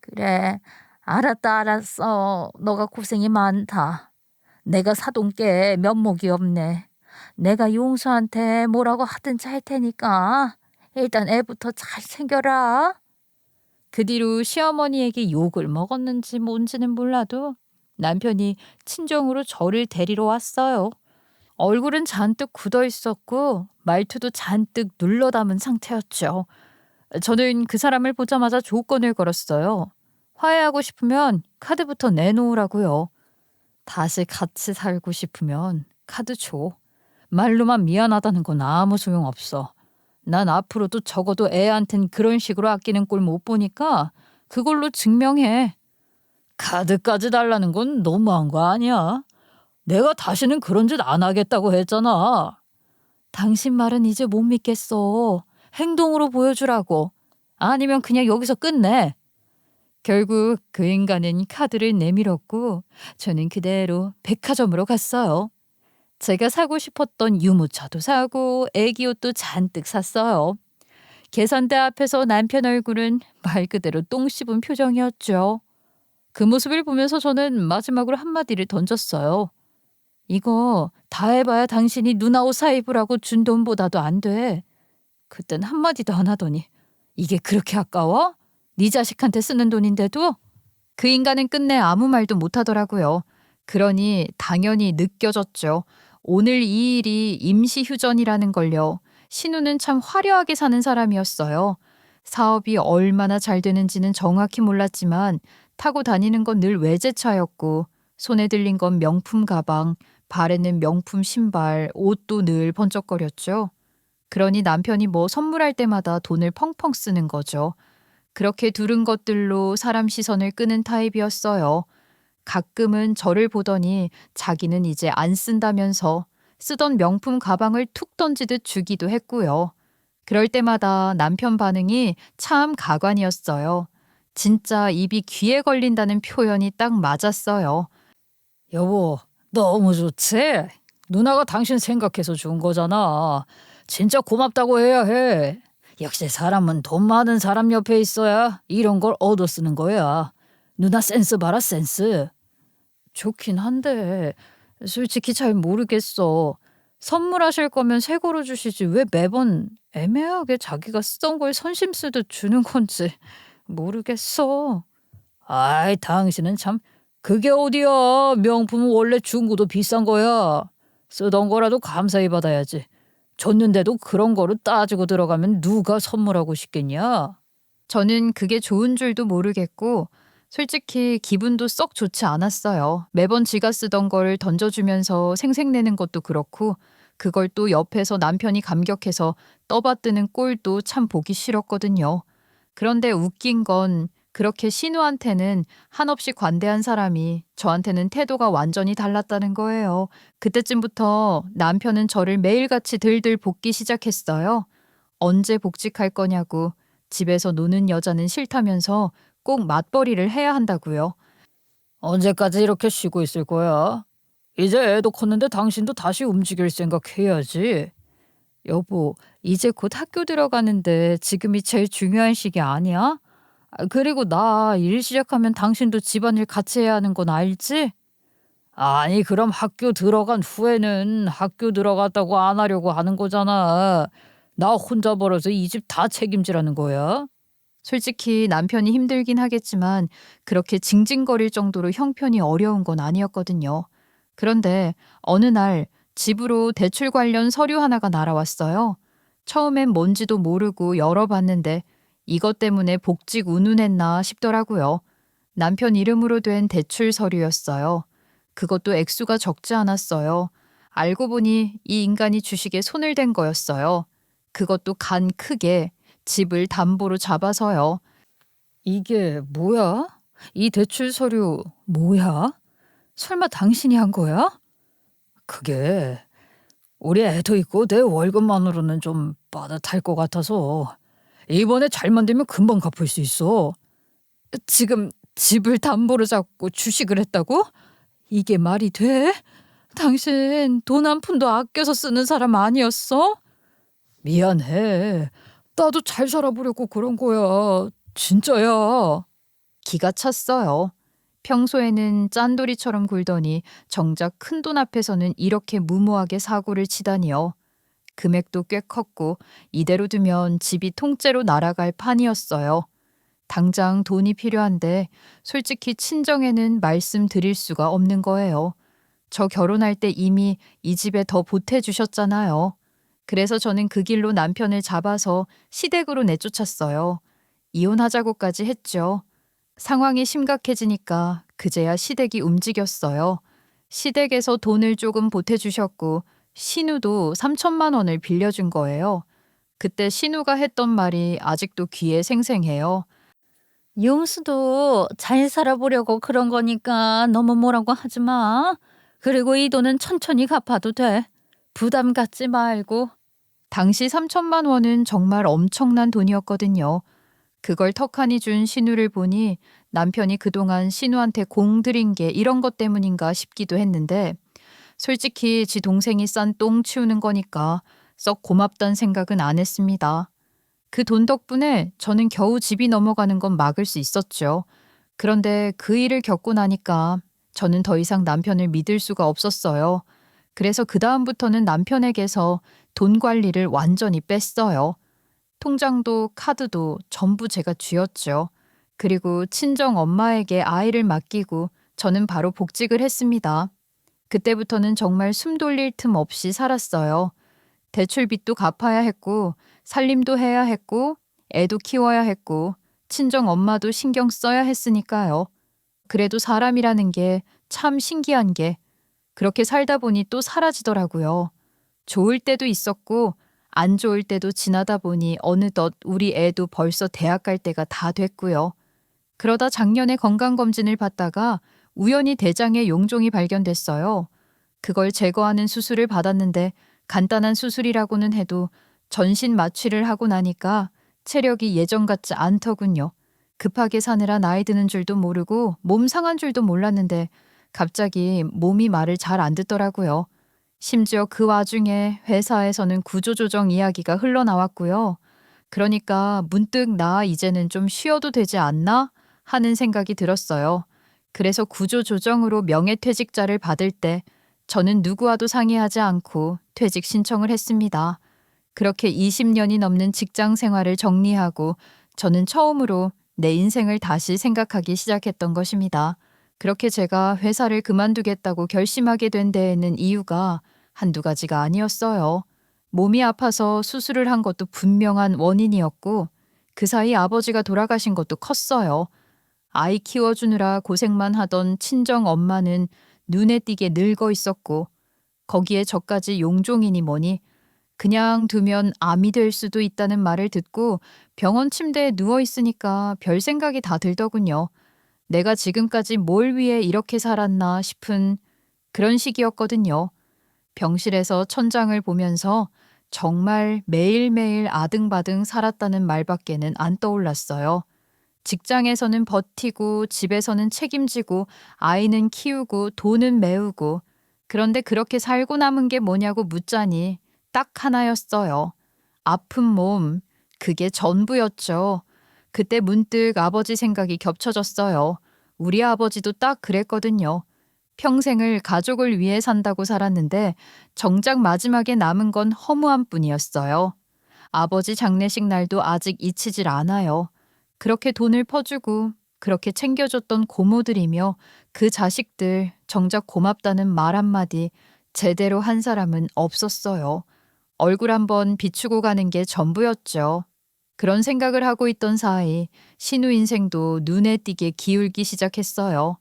그래, 알았다 알았어. 너가 고생이 많다. 내가 사돈께 면목이 없네. 내가 용수한테 뭐라고 하든지 할 테니까 일단 애부터 잘 챙겨라. 그 뒤로 시어머니에게 욕을 먹었는지 뭔지는 몰라도 남편이 친정으로 저를 데리러 왔어요. 얼굴은 잔뜩 굳어 있었고 말투도 잔뜩 눌러 담은 상태였죠. 저는 그 사람을 보자마자 조건을 걸었어요. 화해하고 싶으면 카드부터 내놓으라고요. 다시 같이 살고 싶으면 카드 줘. 말로만 미안하다는 건 아무 소용없어. 난 앞으로도 적어도 애한텐 그런 식으로 아끼는 꼴 못 보니까 그걸로 증명해. 카드까지 달라는 건 너무한 거 아니야? 내가 다시는 그런 짓 안 하겠다고 했잖아. 당신 말은 이제 못 믿겠어. 행동으로 보여주라고. 아니면 그냥 여기서 끝내. 결국 그 인간은 카드를 내밀었고 저는 그대로 백화점으로 갔어요. 제가 사고 싶었던 유모차도 사고 애기 옷도 잔뜩 샀어요. 계산대 앞에서 남편 얼굴은 말 그대로 똥 씹은 표정이었죠. 그 모습을 보면서 저는 마지막으로 한마디를 던졌어요. 이거 다 해봐야 당신이 누나 옷 사 입으라고 준 돈보다도 안 돼. 그땐 한마디도 안 하더니 이게 그렇게 아까워? 네 자식한테 쓰는 돈인데도? 그 인간은 끝내 아무 말도 못하더라고요. 그러니 당연히 느껴졌죠. 오늘 이 일이 임시휴전이라는 걸요. 신우는 참 화려하게 사는 사람이었어요. 사업이 얼마나 잘 되는지는 정확히 몰랐지만 타고 다니는 건 늘 외제차였고 손에 들린 건 명품 가방, 발에는 명품 신발, 옷도 늘 번쩍거렸죠. 그러니 남편이 뭐 선물할 때마다 돈을 펑펑 쓰는 거죠. 그렇게 두른 것들로 사람 시선을 끄는 타입이었어요. 가끔은 저를 보더니 자기는 이제 안 쓴다면서 쓰던 명품 가방을 툭 던지듯 주기도 했고요. 그럴 때마다 남편 반응이 참 가관이었어요. 진짜 입이 귀에 걸린다는 표현이 딱 맞았어요. 여보, 너무 좋지? 누나가 당신 생각해서 준 거잖아. 진짜 고맙다고 해야 해. 역시 사람은 돈 많은 사람 옆에 있어야 이런 걸 얻어 쓰는 거야. 누나 센스 봐라, 센스. 좋긴 한데 솔직히 잘 모르겠어. 선물하실 거면 새 거로 주시지 왜 매번 애매하게 자기가 쓰던 걸 선심 쓰듯 주는 건지 모르겠어. 아이, 당신은 참. 그게 어디야. 명품은 원래 중고도 비싼 거야. 쓰던 거라도 감사히 받아야지. 줬는데도 그런 거로 따지고 들어가면 누가 선물하고 싶겠냐? 저는 그게 좋은 줄도 모르겠고 솔직히 기분도 썩 좋지 않았어요. 매번 지가 쓰던 걸 던져주면서 생색내는 것도 그렇고 그걸 또 옆에서 남편이 감격해서 떠받드는 꼴도 참 보기 싫었거든요. 그런데 웃긴 건 그렇게 신우한테는 한없이 관대한 사람이 저한테는 태도가 완전히 달랐다는 거예요. 그때쯤부터 남편은 저를 매일같이 들들 볶기 시작했어요. 언제 복직할 거냐고, 집에서 노는 여자는 싫다면서 꼭 맞벌이를 해야 한다고요. 언제까지 이렇게 쉬고 있을 거야? 이제 애도 컸는데 당신도 다시 움직일 생각해야지. 여보, 이제 곧 학교 들어가는데 지금이 제일 중요한 시기 아니야? 그리고 나 일 시작하면 당신도 집안일 같이 해야 하는 건 알지? 아니, 그럼 학교 들어간 후에는 학교 들어갔다고 안 하려고 하는 거잖아. 나 혼자 벌어서 이 집 다 책임지라는 거야. 솔직히 남편이 힘들긴 하겠지만 그렇게 징징거릴 정도로 형편이 어려운 건 아니었거든요. 그런데 어느 날 집으로 대출 관련 서류 하나가 날아왔어요. 처음엔 뭔지도 모르고 열어봤는데 이것 때문에 복직 운운했나 싶더라고요. 남편 이름으로 된 대출 서류였어요. 그것도 액수가 적지 않았어요. 알고 보니 이 인간이 주식에 손을 댄 거였어요. 그것도 간 크게 집을 담보로 잡아서요. 이게 뭐야? 이 대출 서류 뭐야? 설마 당신이 한 거야? 그게 우리 애도 있고 내 월급만으로는 좀 빠듯할 것 같아서 이번에 잘 만들면 금방 갚을 수 있어. 지금 집을 담보로 잡고 주식을 했다고? 이게 말이 돼? 당신 돈 한 푼도 아껴서 쓰는 사람 아니었어? 미안해. 나도 잘 살아보려고 그런 거야. 진짜야. 기가 찼어요. 평소에는 짠돌이처럼 굴더니 정작 큰돈 앞에서는 이렇게 무모하게 사고를 치다니요. 금액도 꽤 컸고 이대로 두면 집이 통째로 날아갈 판이었어요. 당장 돈이 필요한데 솔직히 친정에는 말씀드릴 수가 없는 거예요. 저 결혼할 때 이미 이 집에 더 보태주셨잖아요. 그래서 저는 그 길로 남편을 잡아서 시댁으로 내쫓았어요. 이혼하자고까지 했죠. 상황이 심각해지니까 그제야 시댁이 움직였어요. 시댁에서 돈을 조금 보태주셨고 신우도 3천만 원을 빌려준 거예요. 그때 신우가 했던 말이 아직도 귀에 생생해요. 용수도 잘 살아보려고 그런 거니까 너무 뭐라고 하지 마. 그리고 이 돈은 천천히 갚아도 돼. 부담 갖지 말고. 당시 3천만 원은 정말 엄청난 돈이었거든요. 그걸 턱하니 준 신우를 보니 남편이 그동안 신우한테 공들인 게 이런 것 때문인가 싶기도 했는데 솔직히 지 동생이 싼 똥 치우는 거니까 썩 고맙단 생각은 안 했습니다. 그 돈 덕분에 저는 겨우 집이 넘어가는 건 막을 수 있었죠. 그런데 그 일을 겪고 나니까 저는 더 이상 남편을 믿을 수가 없었어요. 그래서 그다음부터는 남편에게서 돈 관리를 완전히 뺐어요. 통장도 카드도 전부 제가 쥐었죠. 그리고 친정 엄마에게 아이를 맡기고 저는 바로 복직을 했습니다. 그때부터는 정말 숨 돌릴 틈 없이 살았어요. 대출빚도 갚아야 했고 살림도 해야 했고 애도 키워야 했고 친정 엄마도 신경 써야 했으니까요. 그래도 사람이라는 게 참 신기한 게 그렇게 살다 보니 또 사라지더라고요. 좋을 때도 있었고 안 좋을 때도 지나다 보니 어느덧 우리 애도 벌써 대학 갈 때가 다 됐고요. 그러다 작년에 건강검진을 받다가 우연히 대장에 용종이 발견됐어요. 그걸 제거하는 수술을 받았는데 간단한 수술이라고는 해도 전신 마취를 하고 나니까 체력이 예전 같지 않더군요. 급하게 사느라 나이 드는 줄도 모르고 몸 상한 줄도 몰랐는데 갑자기 몸이 말을 잘 안 듣더라고요. 심지어 그 와중에 회사에서는 구조조정 이야기가 흘러나왔고요. 그러니까 문득 나 이제는 좀 쉬어도 되지 않나 하는 생각이 들었어요. 그래서 구조조정으로 명예퇴직자를 받을 때 저는 누구와도 상의하지 않고 퇴직 신청을 했습니다. 그렇게 20년이 넘는 직장 생활을 정리하고 저는 처음으로 내 인생을 다시 생각하기 시작했던 것입니다. 그렇게 제가 회사를 그만두겠다고 결심하게 된 데에는 이유가 한두 가지가 아니었어요. 몸이 아파서 수술을 한 것도 분명한 원인이었고 그 사이 아버지가 돌아가신 것도 컸어요. 아이 키워주느라 고생만 하던 친정 엄마는 눈에 띄게 늙어 있었고 거기에 저까지 용종이니 뭐니 그냥 두면 암이 될 수도 있다는 말을 듣고 병원 침대에 누워 있으니까 별 생각이 다 들더군요. 내가 지금까지 뭘 위해 이렇게 살았나 싶은 그런 시기였거든요. 병실에서 천장을 보면서 정말 매일매일 아등바등 살았다는 말밖에는 안 떠올랐어요. 직장에서는 버티고 집에서는 책임지고 아이는 키우고 돈은 메우고 그런데 그렇게 살고 남은 게 뭐냐고 묻자니 딱 하나였어요. 아픈 몸, 그게 전부였죠. 그때 문득 아버지 생각이 겹쳐졌어요. 우리 아버지도 딱 그랬거든요. 평생을 가족을 위해 산다고 살았는데 정작 마지막에 남은 건 허무함 뿐이었어요. 아버지 장례식 날도 아직 잊히질 않아요. 그렇게 돈을 퍼주고 그렇게 챙겨줬던 고모들이며 그 자식들 정작 고맙다는 말 한마디 제대로 한 사람은 없었어요. 얼굴 한번 비추고 가는 게 전부였죠. 그런 생각을 하고 있던 사이 신우 인생도 눈에 띄게 기울기 시작했어요.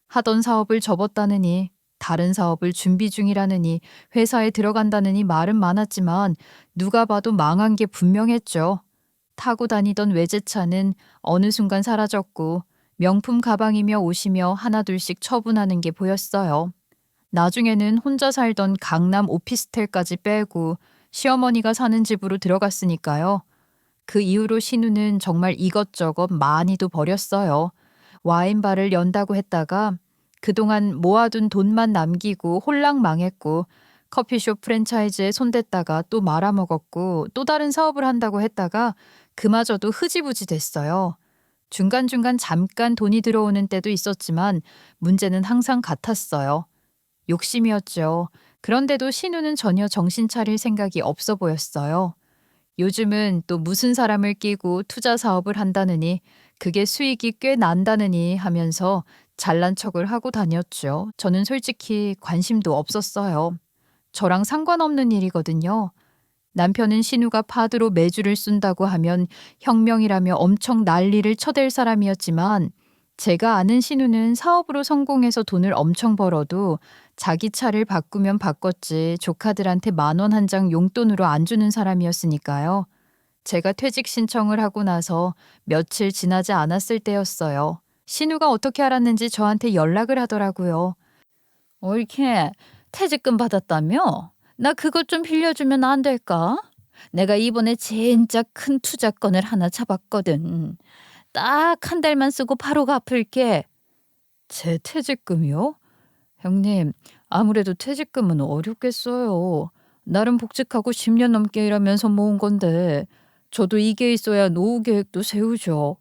하던 사업을 접었다느니 다른 사업을 준비 중이라느니 회사에 들어간다느니 말은 많았지만 누가 봐도 망한 게 분명했죠. 타고 다니던 외제차는 어느 순간 사라졌고 명품 가방이며 옷이며 하나둘씩 처분하는 게 보였어요. 나중에는 혼자 살던 강남 오피스텔까지 빼고 시어머니가 사는 집으로 들어갔으니까요. 그 이후로 신우는 정말 이것저것 많이도 버렸어요. 와인바를 연다고 했다가 그동안 모아둔 돈만 남기고 홀랑 망했고, 커피숍 프랜차이즈에 손댔다가 또 말아먹었고, 또 다른 사업을 한다고 했다가 그마저도 흐지부지 됐어요. 중간중간 잠깐 돈이 들어오는 때도 있었지만 문제는 항상 같았어요. 욕심이었죠. 그런데도 신우는 전혀 정신 차릴 생각이 없어 보였어요. 요즘은 또 무슨 사람을 끼고 투자 사업을 한다느니 그게 수익이 꽤 난다느니 하면서 잘난 척을 하고 다녔죠. 저는 솔직히 관심도 없었어요. 저랑 상관없는 일이거든요. 남편은 신우가 파드로 매주를 쏜다고 하면 혁명이라며 엄청 난리를 쳐댈 사람이었지만, 제가 아는 신우는 사업으로 성공해서 돈을 엄청 벌어도 자기 차를 바꾸면 바꿨지 조카들한테 10,000원 한 장 용돈으로 안 주는 사람이었으니까요. 제가 퇴직 신청을 하고 나서 며칠 지나지 않았을 때였어요. 신우가 어떻게 알았는지 저한테 연락을 하더라고요. 옳게 퇴직금 받았다며? 나 그것 좀 빌려주면 안 될까? 내가 이번에 진짜 큰 투자건을 하나 잡았거든. 딱 한 달만 쓰고 바로 갚을게. 제 퇴직금이요? 형님, 아무래도 퇴직금은 어렵겠어요. 나름 복직하고 10년 넘게 일하면서 모은 건데 저도 이게 있어야 노후 계획도 세우죠.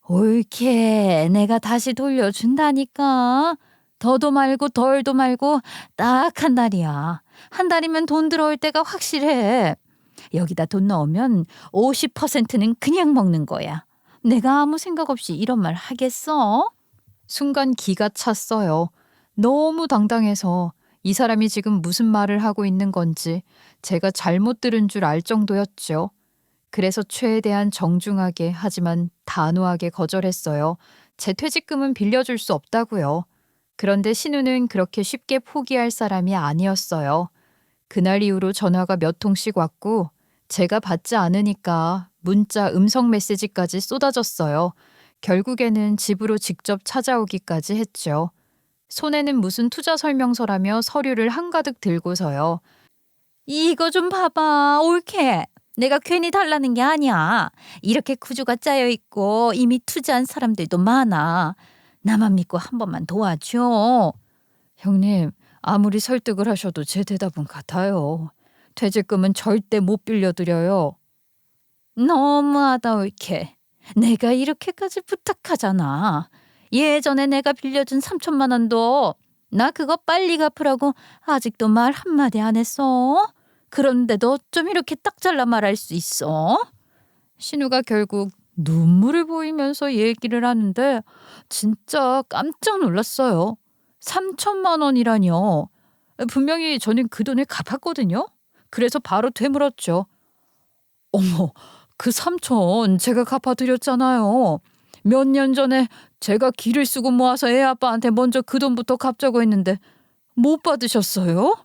옳게 내가 다시 돌려준다니까. 더도 말고 덜도 말고 딱 한 달이야. 한 달이면 돈 들어올 때가 확실해. 여기다 돈 넣으면 50%는 그냥 먹는 거야. 내가 아무 생각 없이 이런 말 하겠어? 순간 기가 찼어요. 너무 당당해서 이 사람이 지금 무슨 말을 하고 있는 건지 제가 잘못 들은 줄 알 정도였죠. 그래서 최대한 정중하게 하지만 단호하게 거절했어요. 제 퇴직금은 빌려줄 수 없다고요. 그런데 신우는 그렇게 쉽게 포기할 사람이 아니었어요. 그날 이후로 전화가 몇 통씩 왔고 제가 받지 않으니까 문자, 음성 메시지까지 쏟아졌어요. 결국에는 집으로 직접 찾아오기까지 했죠. 손에는 무슨 투자 설명서라며 서류를 한가득 들고서요. 이거 좀 봐봐. 옳게. 내가 괜히 달라는 게 아니야. 이렇게 구조가 짜여 있고 이미 투자한 사람들도 많아. 나만 믿고 한 번만 도와줘. 형님, 아무리 설득을 하셔도 제 대답은 같아요. 퇴직금은 절대 못 빌려드려요. 너무하다 옳게. 내가 이렇게까지 부탁하잖아. 예전에 내가 빌려준 3천만 원도 나 그거 빨리 갚으라고 아직도 말 한마디 안 했어. 그런데도 어쩜 이렇게 딱 잘라 말할 수 있어? 신우가 결국 눈물을 보이면서 얘기를 하는데 진짜 깜짝 놀랐어요. 3천만 원이라뇨. 분명히 저는 그 돈을 갚았거든요. 그래서 바로 되물었죠. 어머, 그 3천 제가 갚아드렸잖아요. 몇 년 전에 제가 기를 쓰고 모아서 애 아빠한테 먼저 그 돈부터 갚자고 했는데 못 받으셨어요?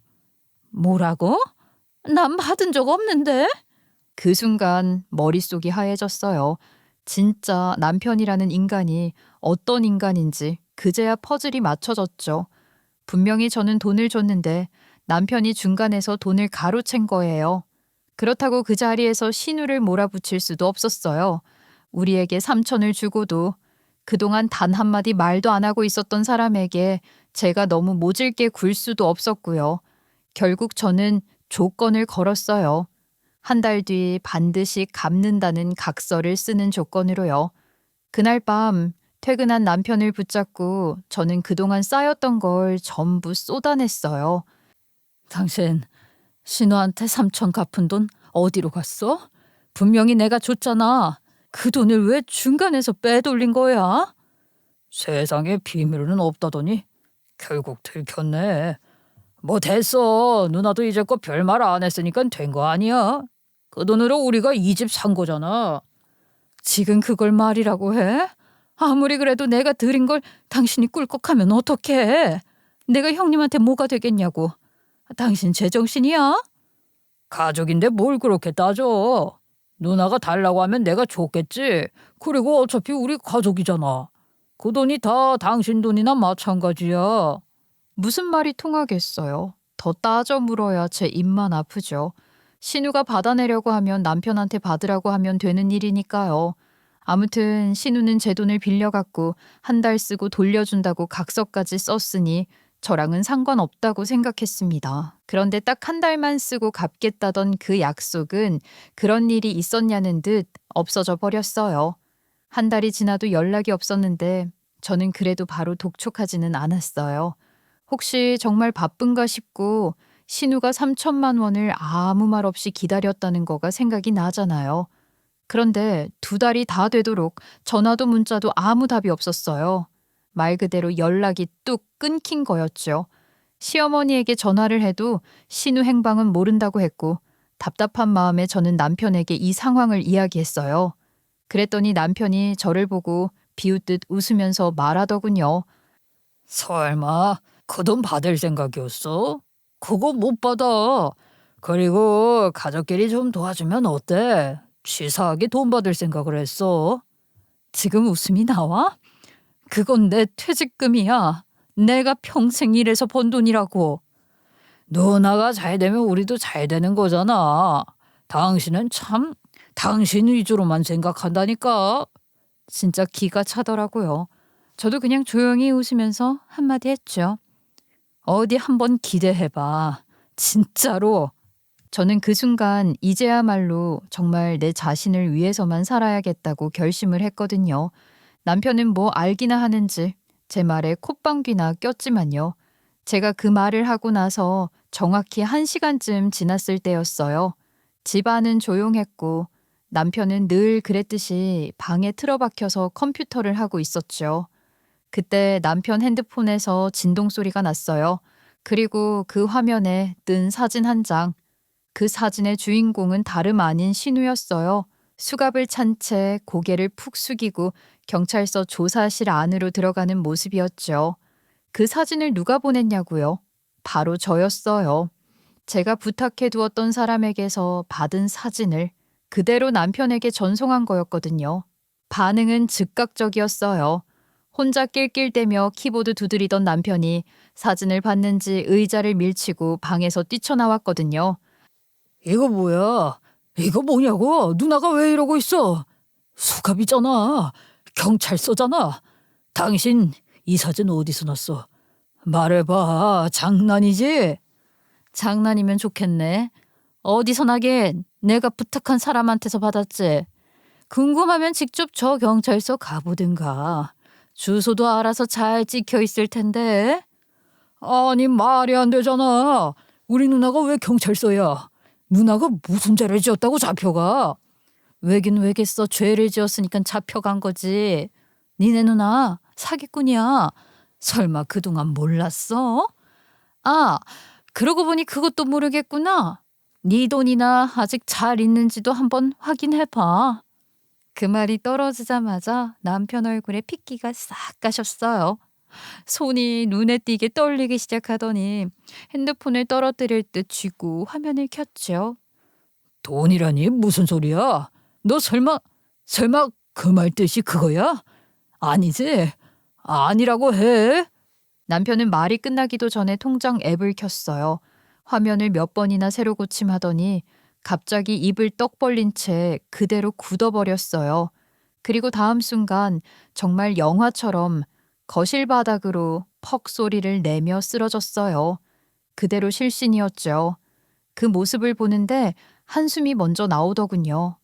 뭐라고? 난 받은 적 없는데? 그 순간 머릿속이 하얘졌어요. 진짜 남편이라는 인간이 어떤 인간인지 그제야 퍼즐이 맞춰졌죠. 분명히 저는 돈을 줬는데 남편이 중간에서 돈을 가로챈 거예요. 그렇다고 그 자리에서 신우를 몰아붙일 수도 없었어요. 우리에게 3천을 주고도 그동안 단 한마디 말도 안 하고 있었던 사람에게 제가 너무 모질게 굴 수도 없었고요. 결국 저는 조건을 걸었어요. 한 달 뒤 반드시 갚는다는 각서를 쓰는 조건으로요. 그날 밤 퇴근한 남편을 붙잡고 저는 그동안 쌓였던 걸 전부 쏟아냈어요. 당신 신우한테 3천 갚은 돈 어디로 갔어? 분명히 내가 줬잖아. 그 돈을 왜 중간에서 빼돌린 거야? 세상에 비밀은 없다더니 결국 들켰네. 뭐 됐어. 누나도 이제껏 별말 안 했으니까 된 거 아니야. 그 돈으로 우리가 이 집 산 거잖아. 지금 그걸 말이라고 해? 아무리 그래도 내가 드린 걸 당신이 꿀꺽하면 어떡해? 내가 형님한테 뭐가 되겠냐고. 당신 제정신이야? 가족인데 뭘 그렇게 따져. 누나가 달라고 하면 내가 줬겠지. 그리고 어차피 우리 가족이잖아. 그 돈이 다 당신 돈이나 마찬가지야. 무슨 말이 통하겠어요. 더 따져 물어야 제 입만 아프죠. 신우가 받아내려고 하면 남편한테 받으라고 하면 되는 일이니까요. 아무튼 신우는 제 돈을 빌려갖고 한 달 쓰고 돌려준다고 각서까지 썼으니 저랑은 상관없다고 생각했습니다. 그런데 딱 한 달만 쓰고 갚겠다던 그 약속은 그런 일이 있었냐는 듯 없어져 버렸어요. 한 달이 지나도 연락이 없었는데 저는 그래도 바로 독촉하지는 않았어요. 혹시 정말 바쁜가 싶고 신우가 3천만 원을 아무 말 없이 기다렸다는 거가 생각이 나잖아요. 그런데 2달이 다 되도록 전화도 문자도 아무 답이 없었어요. 말 그대로 연락이 뚝 끊긴 거였죠. 시어머니에게 전화를 해도 신우 행방은 모른다고 했고 답답한 마음에 저는 남편에게 이 상황을 이야기했어요. 그랬더니 남편이 저를 보고 비웃듯 웃으면서 말하더군요. 설마 그 돈 받을 생각이었어? 그거 못 받아. 그리고 가족끼리 좀 도와주면 어때? 치사하게 돈 받을 생각을 했어. 지금 웃음이 나와? 그건 내 퇴직금이야. 내가 평생 일해서 번 돈이라고. 누나가 잘 되면 우리도 잘 되는 거잖아. 당신은 참 당신 위주로만 생각한다니까. 진짜 기가 차더라고요. 저도 그냥 조용히 웃으면서 한마디 했죠. 어디 한번 기대해봐. 진짜로. 저는 그 순간 이제야말로 정말 내 자신을 위해서만 살아야겠다고 결심을 했거든요. 남편은 뭐 알기나 하는지 제 말에 콧방귀나 꼈지만요. 제가 그 말을 하고 나서 정확히 1시간쯤 지났을 때였어요. 집안은 조용했고 남편은 늘 그랬듯이 방에 틀어박혀서 컴퓨터를 하고 있었죠. 그때 남편 핸드폰에서 진동 소리가 났어요. 그리고 그 화면에 뜬 사진 한 장. 그 사진의 주인공은 다름 아닌 신우였어요. 수갑을 찬 채 고개를 푹 숙이고 경찰서 조사실 안으로 들어가는 모습이었죠. 그 사진을 누가 보냈냐고요? 바로 저였어요. 제가 부탁해 두었던 사람에게서 받은 사진을 그대로 남편에게 전송한 거였거든요. 반응은 즉각적이었어요. 혼자 낄낄대며 키보드 두드리던 남편이 사진을 봤는지 의자를 밀치고 방에서 뛰쳐나왔거든요. 이거 뭐야? 이거 뭐냐고? 누나가 왜 이러고 있어? 수갑이잖아. 경찰서잖아. 당신 이 사진 어디서 났어? 말해봐. 장난이지? 장난이면 좋겠네. 어디서 나긴 내가 부탁한 사람한테서 받았지. 궁금하면 직접 저 경찰서 가보든가. 주소도 알아서 잘 찍혀 있을 텐데. 아니 말이 안 되잖아. 우리 누나가 왜 경찰서야? 누나가 무슨 죄를 지었다고 잡혀가? 왜긴 왜겠어. 죄를 지었으니까 잡혀간 거지. 니네 누나 사기꾼이야. 설마 그동안 몰랐어? 아, 그러고 보니 그것도 모르겠구나. 네 돈이나 아직 잘 있는지도 한번 확인해봐. 그 말이 떨어지자마자 남편 얼굴에 핏기가 싹 가셨어요. 손이 눈에 띄게 떨리기 시작하더니 핸드폰을 떨어뜨릴 듯 쥐고 화면을 켰죠. 돈이라니 무슨 소리야? 너 설마 그 말 뜻이 그거야? 아니지? 아니라고 해. 남편은 말이 끝나기도 전에 통장 앱을 켰어요. 화면을 몇 번이나 새로 고침하더니 갑자기 입을 떡 벌린 채 그대로 굳어버렸어요. 그리고 다음 순간 정말 영화처럼 거실 바닥으로 퍽 소리를 내며 쓰러졌어요. 그대로 실신이었죠. 그 모습을 보는데 한숨이 먼저 나오더군요.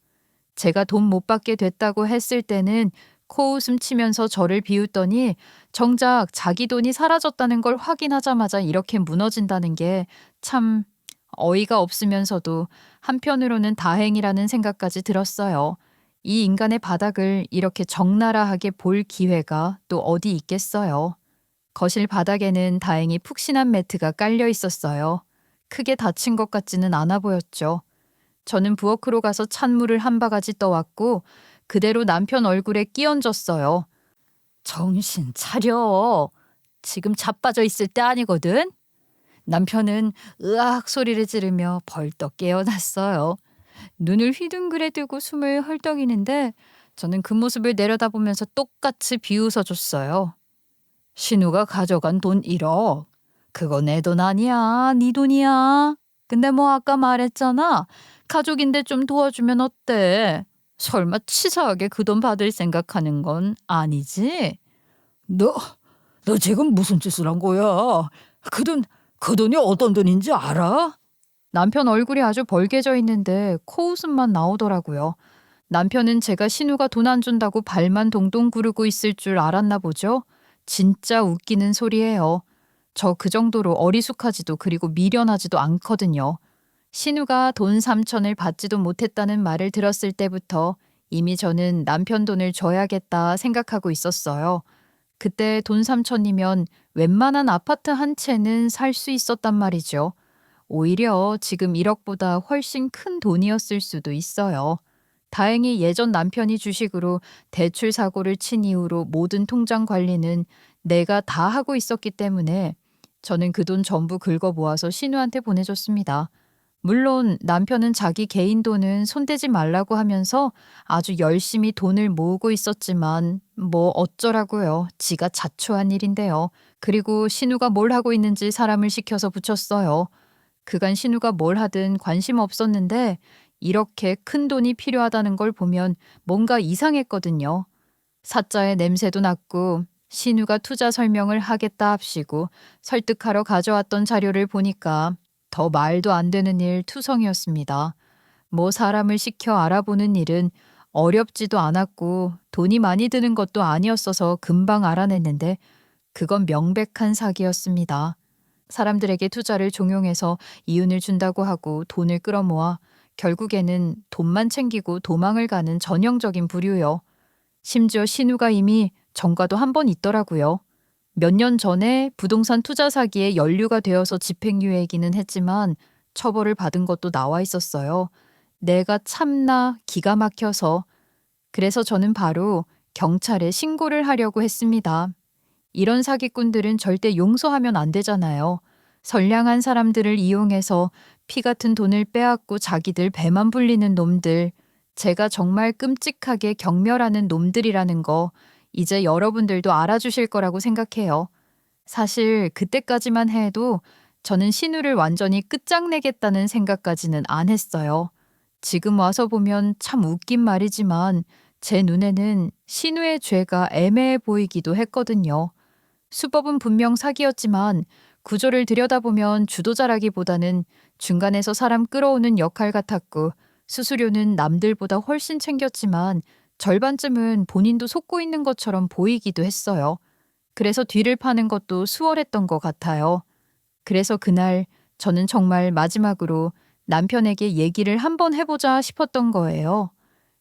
제가 돈 못 받게 됐다고 했을 때는 코웃음 치면서 저를 비웃더니 정작 자기 돈이 사라졌다는 걸 확인하자마자 이렇게 무너진다는 게 참 어이가 없으면서도 한편으로는 다행이라는 생각까지 들었어요. 이 인간의 바닥을 이렇게 적나라하게 볼 기회가 또 어디 있겠어요. 거실 바닥에는 다행히 푹신한 매트가 깔려 있었어요. 크게 다친 것 같지는 않아 보였죠. 저는 부엌으로 가서 찬물을 한 바가지 떠왔고 그대로 남편 얼굴에 끼얹었어요. 정신 차려. 지금 자빠져 있을 때 아니거든. 남편은 으악 소리를 지르며 벌떡 깨어났어요. 눈을 휘둥그레 뜨고 숨을 헐떡이는데 저는 그 모습을 내려다보면서 똑같이 비웃어줬어요. 신우가 가져간 돈 1억. 그거 내 돈 아니야. 네 돈이야. 근데 뭐 아까 말했잖아. 가족인데 좀 도와주면 어때? 설마 치사하게 그 돈 받을 생각하는 건 아니지? 너 지금 무슨 짓을 한 거야? 그 돈이 어떤 돈인지 알아? 남편 얼굴이 아주 벌개져 있는데 코웃음만 나오더라고요. 남편은 제가 신우가 돈 안 준다고 발만 동동 구르고 있을 줄 알았나 보죠. 진짜 웃기는 소리예요. 저 그 정도로 어리숙하지도 그리고 미련하지도 않거든요. 신우가 돈 3천을 받지도 못했다는 말을 들었을 때부터 이미 저는 남편 돈을 줘야겠다 생각하고 있었어요. 그때 돈 3천이면 웬만한 아파트 한 채는 살 수 있었단 말이죠. 오히려 지금 1억보다 훨씬 큰 돈이었을 수도 있어요. 다행히 예전 남편이 주식으로 대출 사고를 친 이후로 모든 통장 관리는 내가 다 하고 있었기 때문에 저는 그 돈 전부 긁어 모아서 신우한테 보내줬습니다. 물론 남편은 자기 개인 돈은 손대지 말라고 하면서 아주 열심히 돈을 모으고 있었지만 뭐 어쩌라고요. 지가 자초한 일인데요. 그리고 신우가 뭘 하고 있는지 사람을 시켜서 붙였어요. 그간 신우가 뭘 하든 관심 없었는데 이렇게 큰 돈이 필요하다는 걸 보면 뭔가 이상했거든요. 사자의 냄새도 났고 신우가 투자 설명을 하겠다 합시고 설득하러 가져왔던 자료를 보니까 더 말도 안 되는 일 투성이었습니다. 뭐 사람을 시켜 알아보는 일은 어렵지도 않았고 돈이 많이 드는 것도 아니었어서 금방 알아냈는데 그건 명백한 사기였습니다. 사람들에게 투자를 종용해서 이윤을 준다고 하고 돈을 끌어모아 결국에는 돈만 챙기고 도망을 가는 전형적인 부류요. 심지어 신우가 이미 전과도 한 번 있더라고요. 몇 년 전에 부동산 투자 사기에 연루가 되어서 집행유예이기는 했지만 처벌을 받은 것도 나와 있었어요. 내가 참나 기가 막혀서. 그래서 저는 바로 경찰에 신고를 하려고 했습니다. 이런 사기꾼들은 절대 용서하면 안 되잖아요. 선량한 사람들을 이용해서 피 같은 돈을 빼앗고 자기들 배만 불리는 놈들. 제가 정말 끔찍하게 경멸하는 놈들이라는 거 이제 여러분들도 알아주실 거라고 생각해요. 사실 그때까지만 해도 저는 신우를 완전히 끝장내겠다는 생각까지는 안 했어요. 지금 와서 보면 참 웃긴 말이지만 제 눈에는 신우의 죄가 애매해 보이기도 했거든요. 수법은 분명 사기였지만 구조를 들여다보면 주도자라기보다는 중간에서 사람 끌어오는 역할 같았고 수수료는 남들보다 훨씬 챙겼지만 절반쯤은 본인도 속고 있는 것처럼 보이기도 했어요. 그래서 뒤를 파는 것도 수월했던 것 같아요. 그래서 그날 저는 정말 마지막으로 남편에게 얘기를 한번 해보자 싶었던 거예요.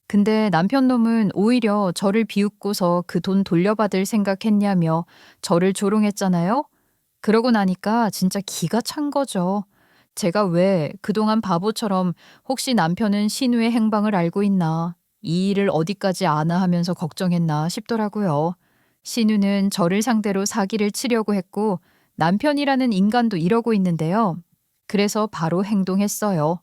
근데 남편 놈은 오히려 저를 비웃고서 그 돈 돌려받을 생각했냐며 저를 조롱했잖아요. 그러고 나니까 진짜 기가 찬 거죠. 제가 왜 그동안 바보처럼 혹시 남편은 신우의 행방을 알고 있나, 이 일을 어디까지 아나 하면서 걱정했나 싶더라고요. 신우는 저를 상대로 사기를 치려고 했고 남편이라는 인간도 이러고 있는데요. 그래서 바로 행동했어요.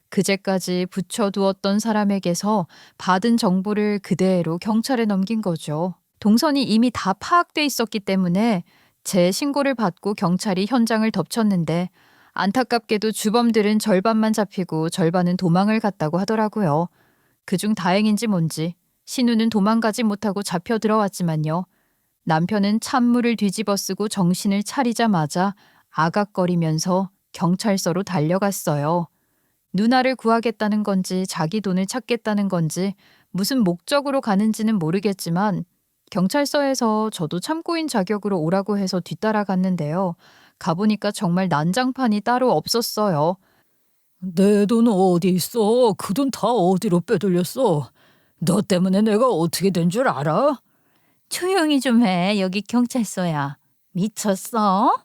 그제까지 붙여두었던 사람에게서 받은 정보를 그대로 경찰에 넘긴 거죠. 동선이 이미 다 파악돼 있었기 때문에 제 신고를 받고 경찰이 현장을 덮쳤는데 안타깝게도 주범들은 절반만 잡히고 절반은 도망을 갔다고 하더라고요. 그중 다행인지 뭔지 신우는 도망가지 못하고 잡혀 들어왔지만요. 남편은 찬물을 뒤집어 쓰고 정신을 차리자마자 아각거리면서 경찰서로 달려갔어요. 누나를 구하겠다는 건지 자기 돈을 찾겠다는 건지 무슨 목적으로 가는지는 모르겠지만 경찰서에서 저도 참고인 자격으로 오라고 해서 뒤따라갔는데요. 가보니까 정말 난장판이 따로 없었어요. 내 돈 어디 있어? 그 돈 다 어디로 빼돌렸어? 너 때문에 내가 어떻게 된 줄 알아? 조용히 좀 해. 여기 경찰서야. 미쳤어?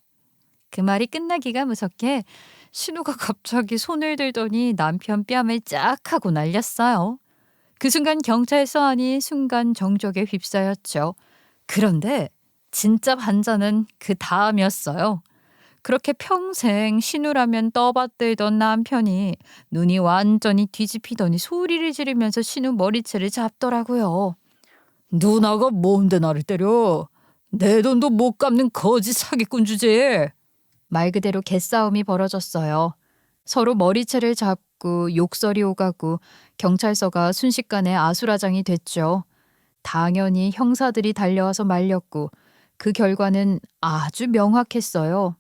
그 말이 끝나기가 무섭게 신우가 갑자기 손을 들더니 남편 뺨을 쫙 하고 날렸어요. 그 순간 경찰서 안이 순간 정적에 휩싸였죠. 그런데 진짜 반전은 그 다음이었어요. 그렇게 평생 신우라면 떠받들던 남편이 눈이 완전히 뒤집히더니 소리를 지르면서 신우 머리채를 잡더라고요. 누나가 뭔데 나를 때려? 내 돈도 못 갚는 거지 사기꾼 주제에. 말 그대로 개싸움이 벌어졌어요. 서로 머리채를 잡고 욕설이 오가고 경찰서가 순식간에 아수라장이 됐죠. 당연히 형사들이 달려와서 말렸고 그 결과는 아주 명확했어요.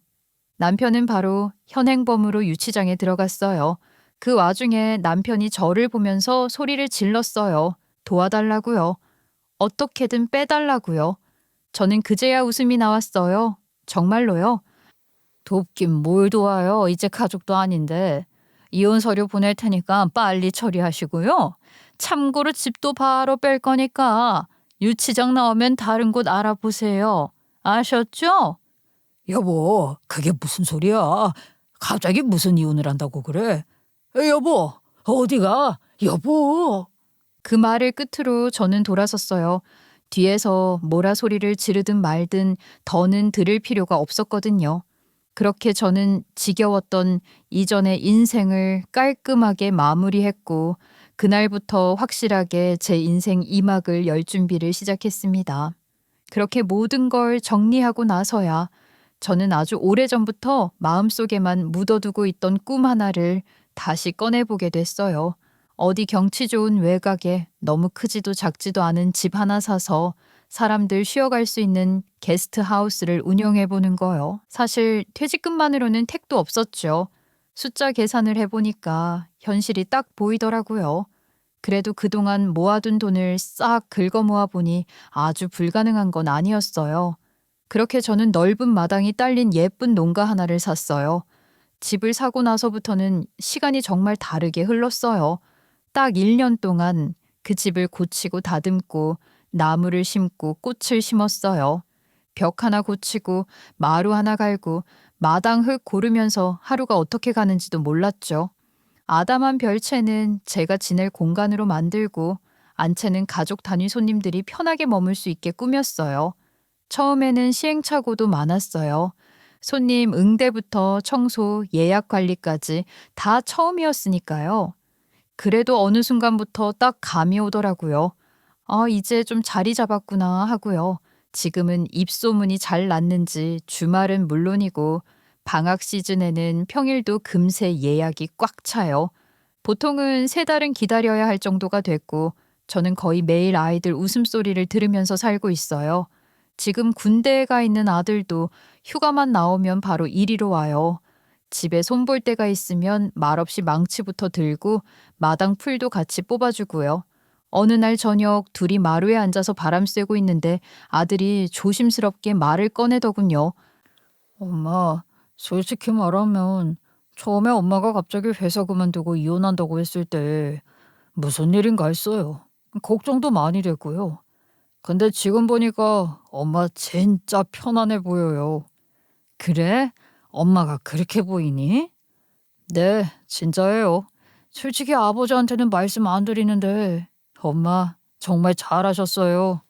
남편은 바로 현행범으로 유치장에 들어갔어요. 그 와중에 남편이 저를 보면서 소리를 질렀어요. 도와달라고요. 어떻게든 빼달라고요. 저는 그제야 웃음이 나왔어요. 정말로요. 돕긴 뭘 도와요. 이제 가족도 아닌데. 이혼 서류 보낼 테니까 빨리 처리하시고요. 참고로 집도 바로 뺄 거니까 유치장 나오면 다른 곳 알아보세요. 아셨죠? 여보, 그게 무슨 소리야? 갑자기 무슨 이혼을 한다고 그래? 여보, 어디가? 여보. 그 말을 끝으로 저는 돌아섰어요. 뒤에서 뭐라 소리를 지르든 말든 더는 들을 필요가 없었거든요. 그렇게 저는 지겨웠던 이전의 인생을 깔끔하게 마무리했고 그날부터 확실하게 제 인생 2막을 열 준비를 시작했습니다. 그렇게 모든 걸 정리하고 나서야 저는 아주 오래전부터 마음속에만 묻어두고 있던 꿈 하나를 다시 꺼내보게 됐어요. 어디 경치 좋은 외곽에 너무 크지도 작지도 않은 집 하나 사서 사람들 쉬어갈 수 있는 게스트 하우스를 운영해 보는 거요. 사실 퇴직금만으로는 택도 없었죠. 숫자 계산을 해보니까 현실이 딱 보이더라고요. 그래도 그동안 모아둔 돈을 싹 긁어 모아보니 아주 불가능한 건 아니었어요. 그렇게 저는 넓은 마당이 딸린 예쁜 농가 하나를 샀어요. 집을 사고 나서부터는 시간이 정말 다르게 흘렀어요. 딱 1년 동안 그 집을 고치고 다듬고 나무를 심고 꽃을 심었어요. 벽 하나 고치고 마루 하나 갈고 마당 흙 고르면서 하루가 어떻게 가는지도 몰랐죠. 아담한 별채는 제가 지낼 공간으로 만들고 안채는 가족 단위 손님들이 편하게 머물 수 있게 꾸몄어요. 처음에는 시행착오도 많았어요. 손님 응대부터 청소, 예약 관리까지 다 처음이었으니까요. 그래도 어느 순간부터 딱 감이 오더라고요. 아, 이제 좀 자리 잡았구나 하고요. 지금은 입소문이 잘 났는지 주말은 물론이고 방학 시즌에는 평일도 금세 예약이 꽉 차요. 보통은 3달은 기다려야 할 정도가 됐고 저는 거의 매일 아이들 웃음소리를 들으면서 살고 있어요. 지금 군대에 가 있는 아들도 휴가만 나오면 바로 이리로 와요. 집에 손볼 데가 있으면 말없이 망치부터 들고 마당 풀도 같이 뽑아주고요. 어느 날 저녁 둘이 마루에 앉아서 바람 쐬고 있는데 아들이 조심스럽게 말을 꺼내더군요. 엄마, 솔직히 말하면 처음에 엄마가 갑자기 회사 그만두고 이혼한다고 했을 때 무슨 일인가 했어요. 걱정도 많이 되고요. 근데 지금 보니까 엄마 진짜 편안해 보여요. 그래? 엄마가 그렇게 보이니? 네, 진짜예요. 솔직히 아버지한테는 말씀 안 드리는데 엄마 정말 잘하셨어요.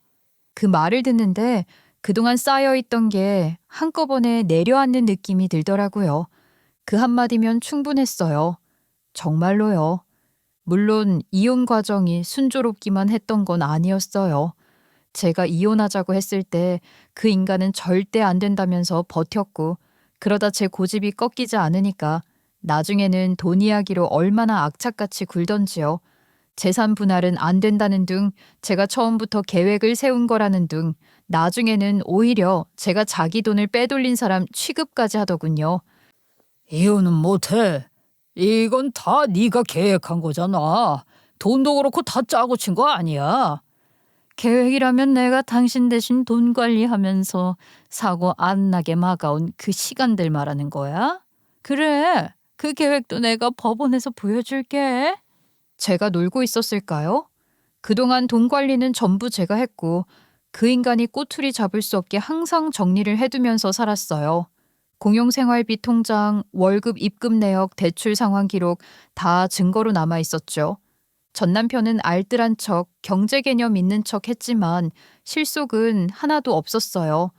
그 말을 듣는데 그동안 쌓여있던 게 한꺼번에 내려앉는 느낌이 들더라고요. 그 한마디면 충분했어요. 정말로요. 물론 이혼 과정이 순조롭기만 했던 건 아니었어요. 제가 이혼하자고 했을 때 그 인간은 절대 안 된다면서 버텼고 그러다 제 고집이 꺾이지 않으니까 나중에는 돈 이야기로 얼마나 악착같이 굴던지요. 재산 분할은 안 된다는 둥, 제가 처음부터 계획을 세운 거라는 둥, 나중에는 오히려 제가 자기 돈을 빼돌린 사람 취급까지 하더군요. 이혼은 못해. 이건 다 네가 계획한 거잖아. 돈도 그렇고 다 짜고 친 거 아니야. 계획이라면 내가 당신 대신 돈 관리하면서 사고 안 나게 막아온 그 시간들 말하는 거야? 그래, 그 계획도 내가 법원에서 보여줄게. 제가 놀고 있었을까요? 그동안 돈 관리는 전부 제가 했고 그 인간이 꼬투리 잡을 수 없게 항상 정리를 해두면서 살았어요. 공용생활비 통장, 월급 입금 내역, 대출 상황 기록 다 증거로 남아 있었죠. 전 남편은 알뜰한 척, 경제 개념 있는 척 했지만 실속은 하나도 없었어요.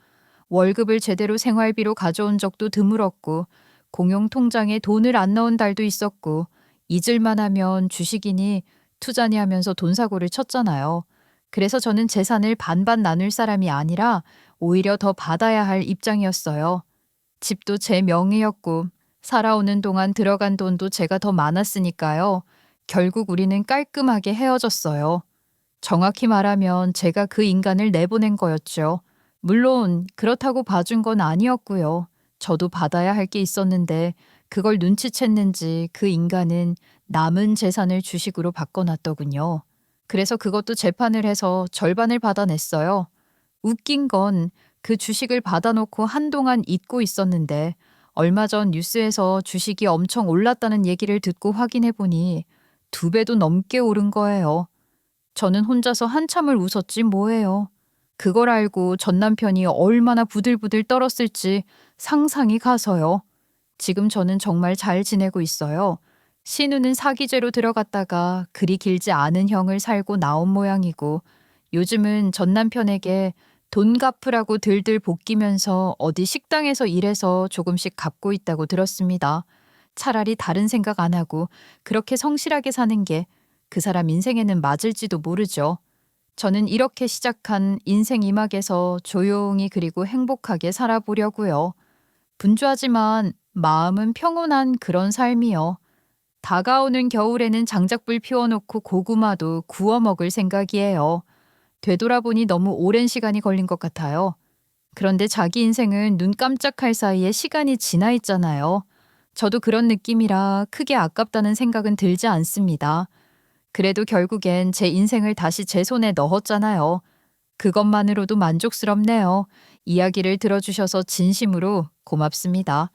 월급을 제대로 생활비로 가져온 적도 드물었고 공용 통장에 돈을 안 넣은 달도 있었고 잊을만 하면 주식이니 투자니 하면서 돈 사고를 쳤잖아요. 그래서 저는 재산을 반반 나눌 사람이 아니라 오히려 더 받아야 할 입장이었어요. 집도 제 명의였고 살아오는 동안 들어간 돈도 제가 더 많았으니까요. 결국 우리는 깔끔하게 헤어졌어요. 정확히 말하면 제가 그 인간을 내보낸 거였죠. 물론 그렇다고 봐준 건 아니었고요. 저도 받아야 할 게 있었는데 그걸 눈치챘는지 그 인간은 남은 재산을 주식으로 바꿔놨더군요. 그래서 그것도 재판을 해서 절반을 받아냈어요. 웃긴 건 그 주식을 받아놓고 한동안 잊고 있었는데 얼마 전 뉴스에서 주식이 엄청 올랐다는 얘기를 듣고 확인해 보니 2배도 넘게 오른 거예요. 저는 혼자서 한참을 웃었지 뭐예요. 그걸 알고 전 남편이 얼마나 부들부들 떨었을지 상상이 가서요. 지금 저는 정말 잘 지내고 있어요. 신우는 사기죄로 들어갔다가 그리 길지 않은 형을 살고 나온 모양이고 요즘은 전 남편에게 돈 갚으라고 들들 볶이면서 어디 식당에서 일해서 조금씩 갚고 있다고 들었습니다. 차라리 다른 생각 안 하고 그렇게 성실하게 사는 게 그 사람 인생에는 맞을지도 모르죠. 저는 이렇게 시작한 인생 이막에서 조용히 그리고 행복하게 살아보려고요. 분주하지만 마음은 평온한 그런 삶이요. 다가오는 겨울에는 장작불 피워놓고 고구마도 구워 먹을 생각이에요. 되돌아보니 너무 오랜 시간이 걸린 것 같아요. 그런데 자기 인생은 눈 깜짝할 사이에 시간이 지나 있잖아요. 저도 그런 느낌이라 크게 아깝다는 생각은 들지 않습니다. 그래도 결국엔 제 인생을 다시 제 손에 넣었잖아요. 그것만으로도 만족스럽네요. 이야기를 들어주셔서 진심으로 고맙습니다.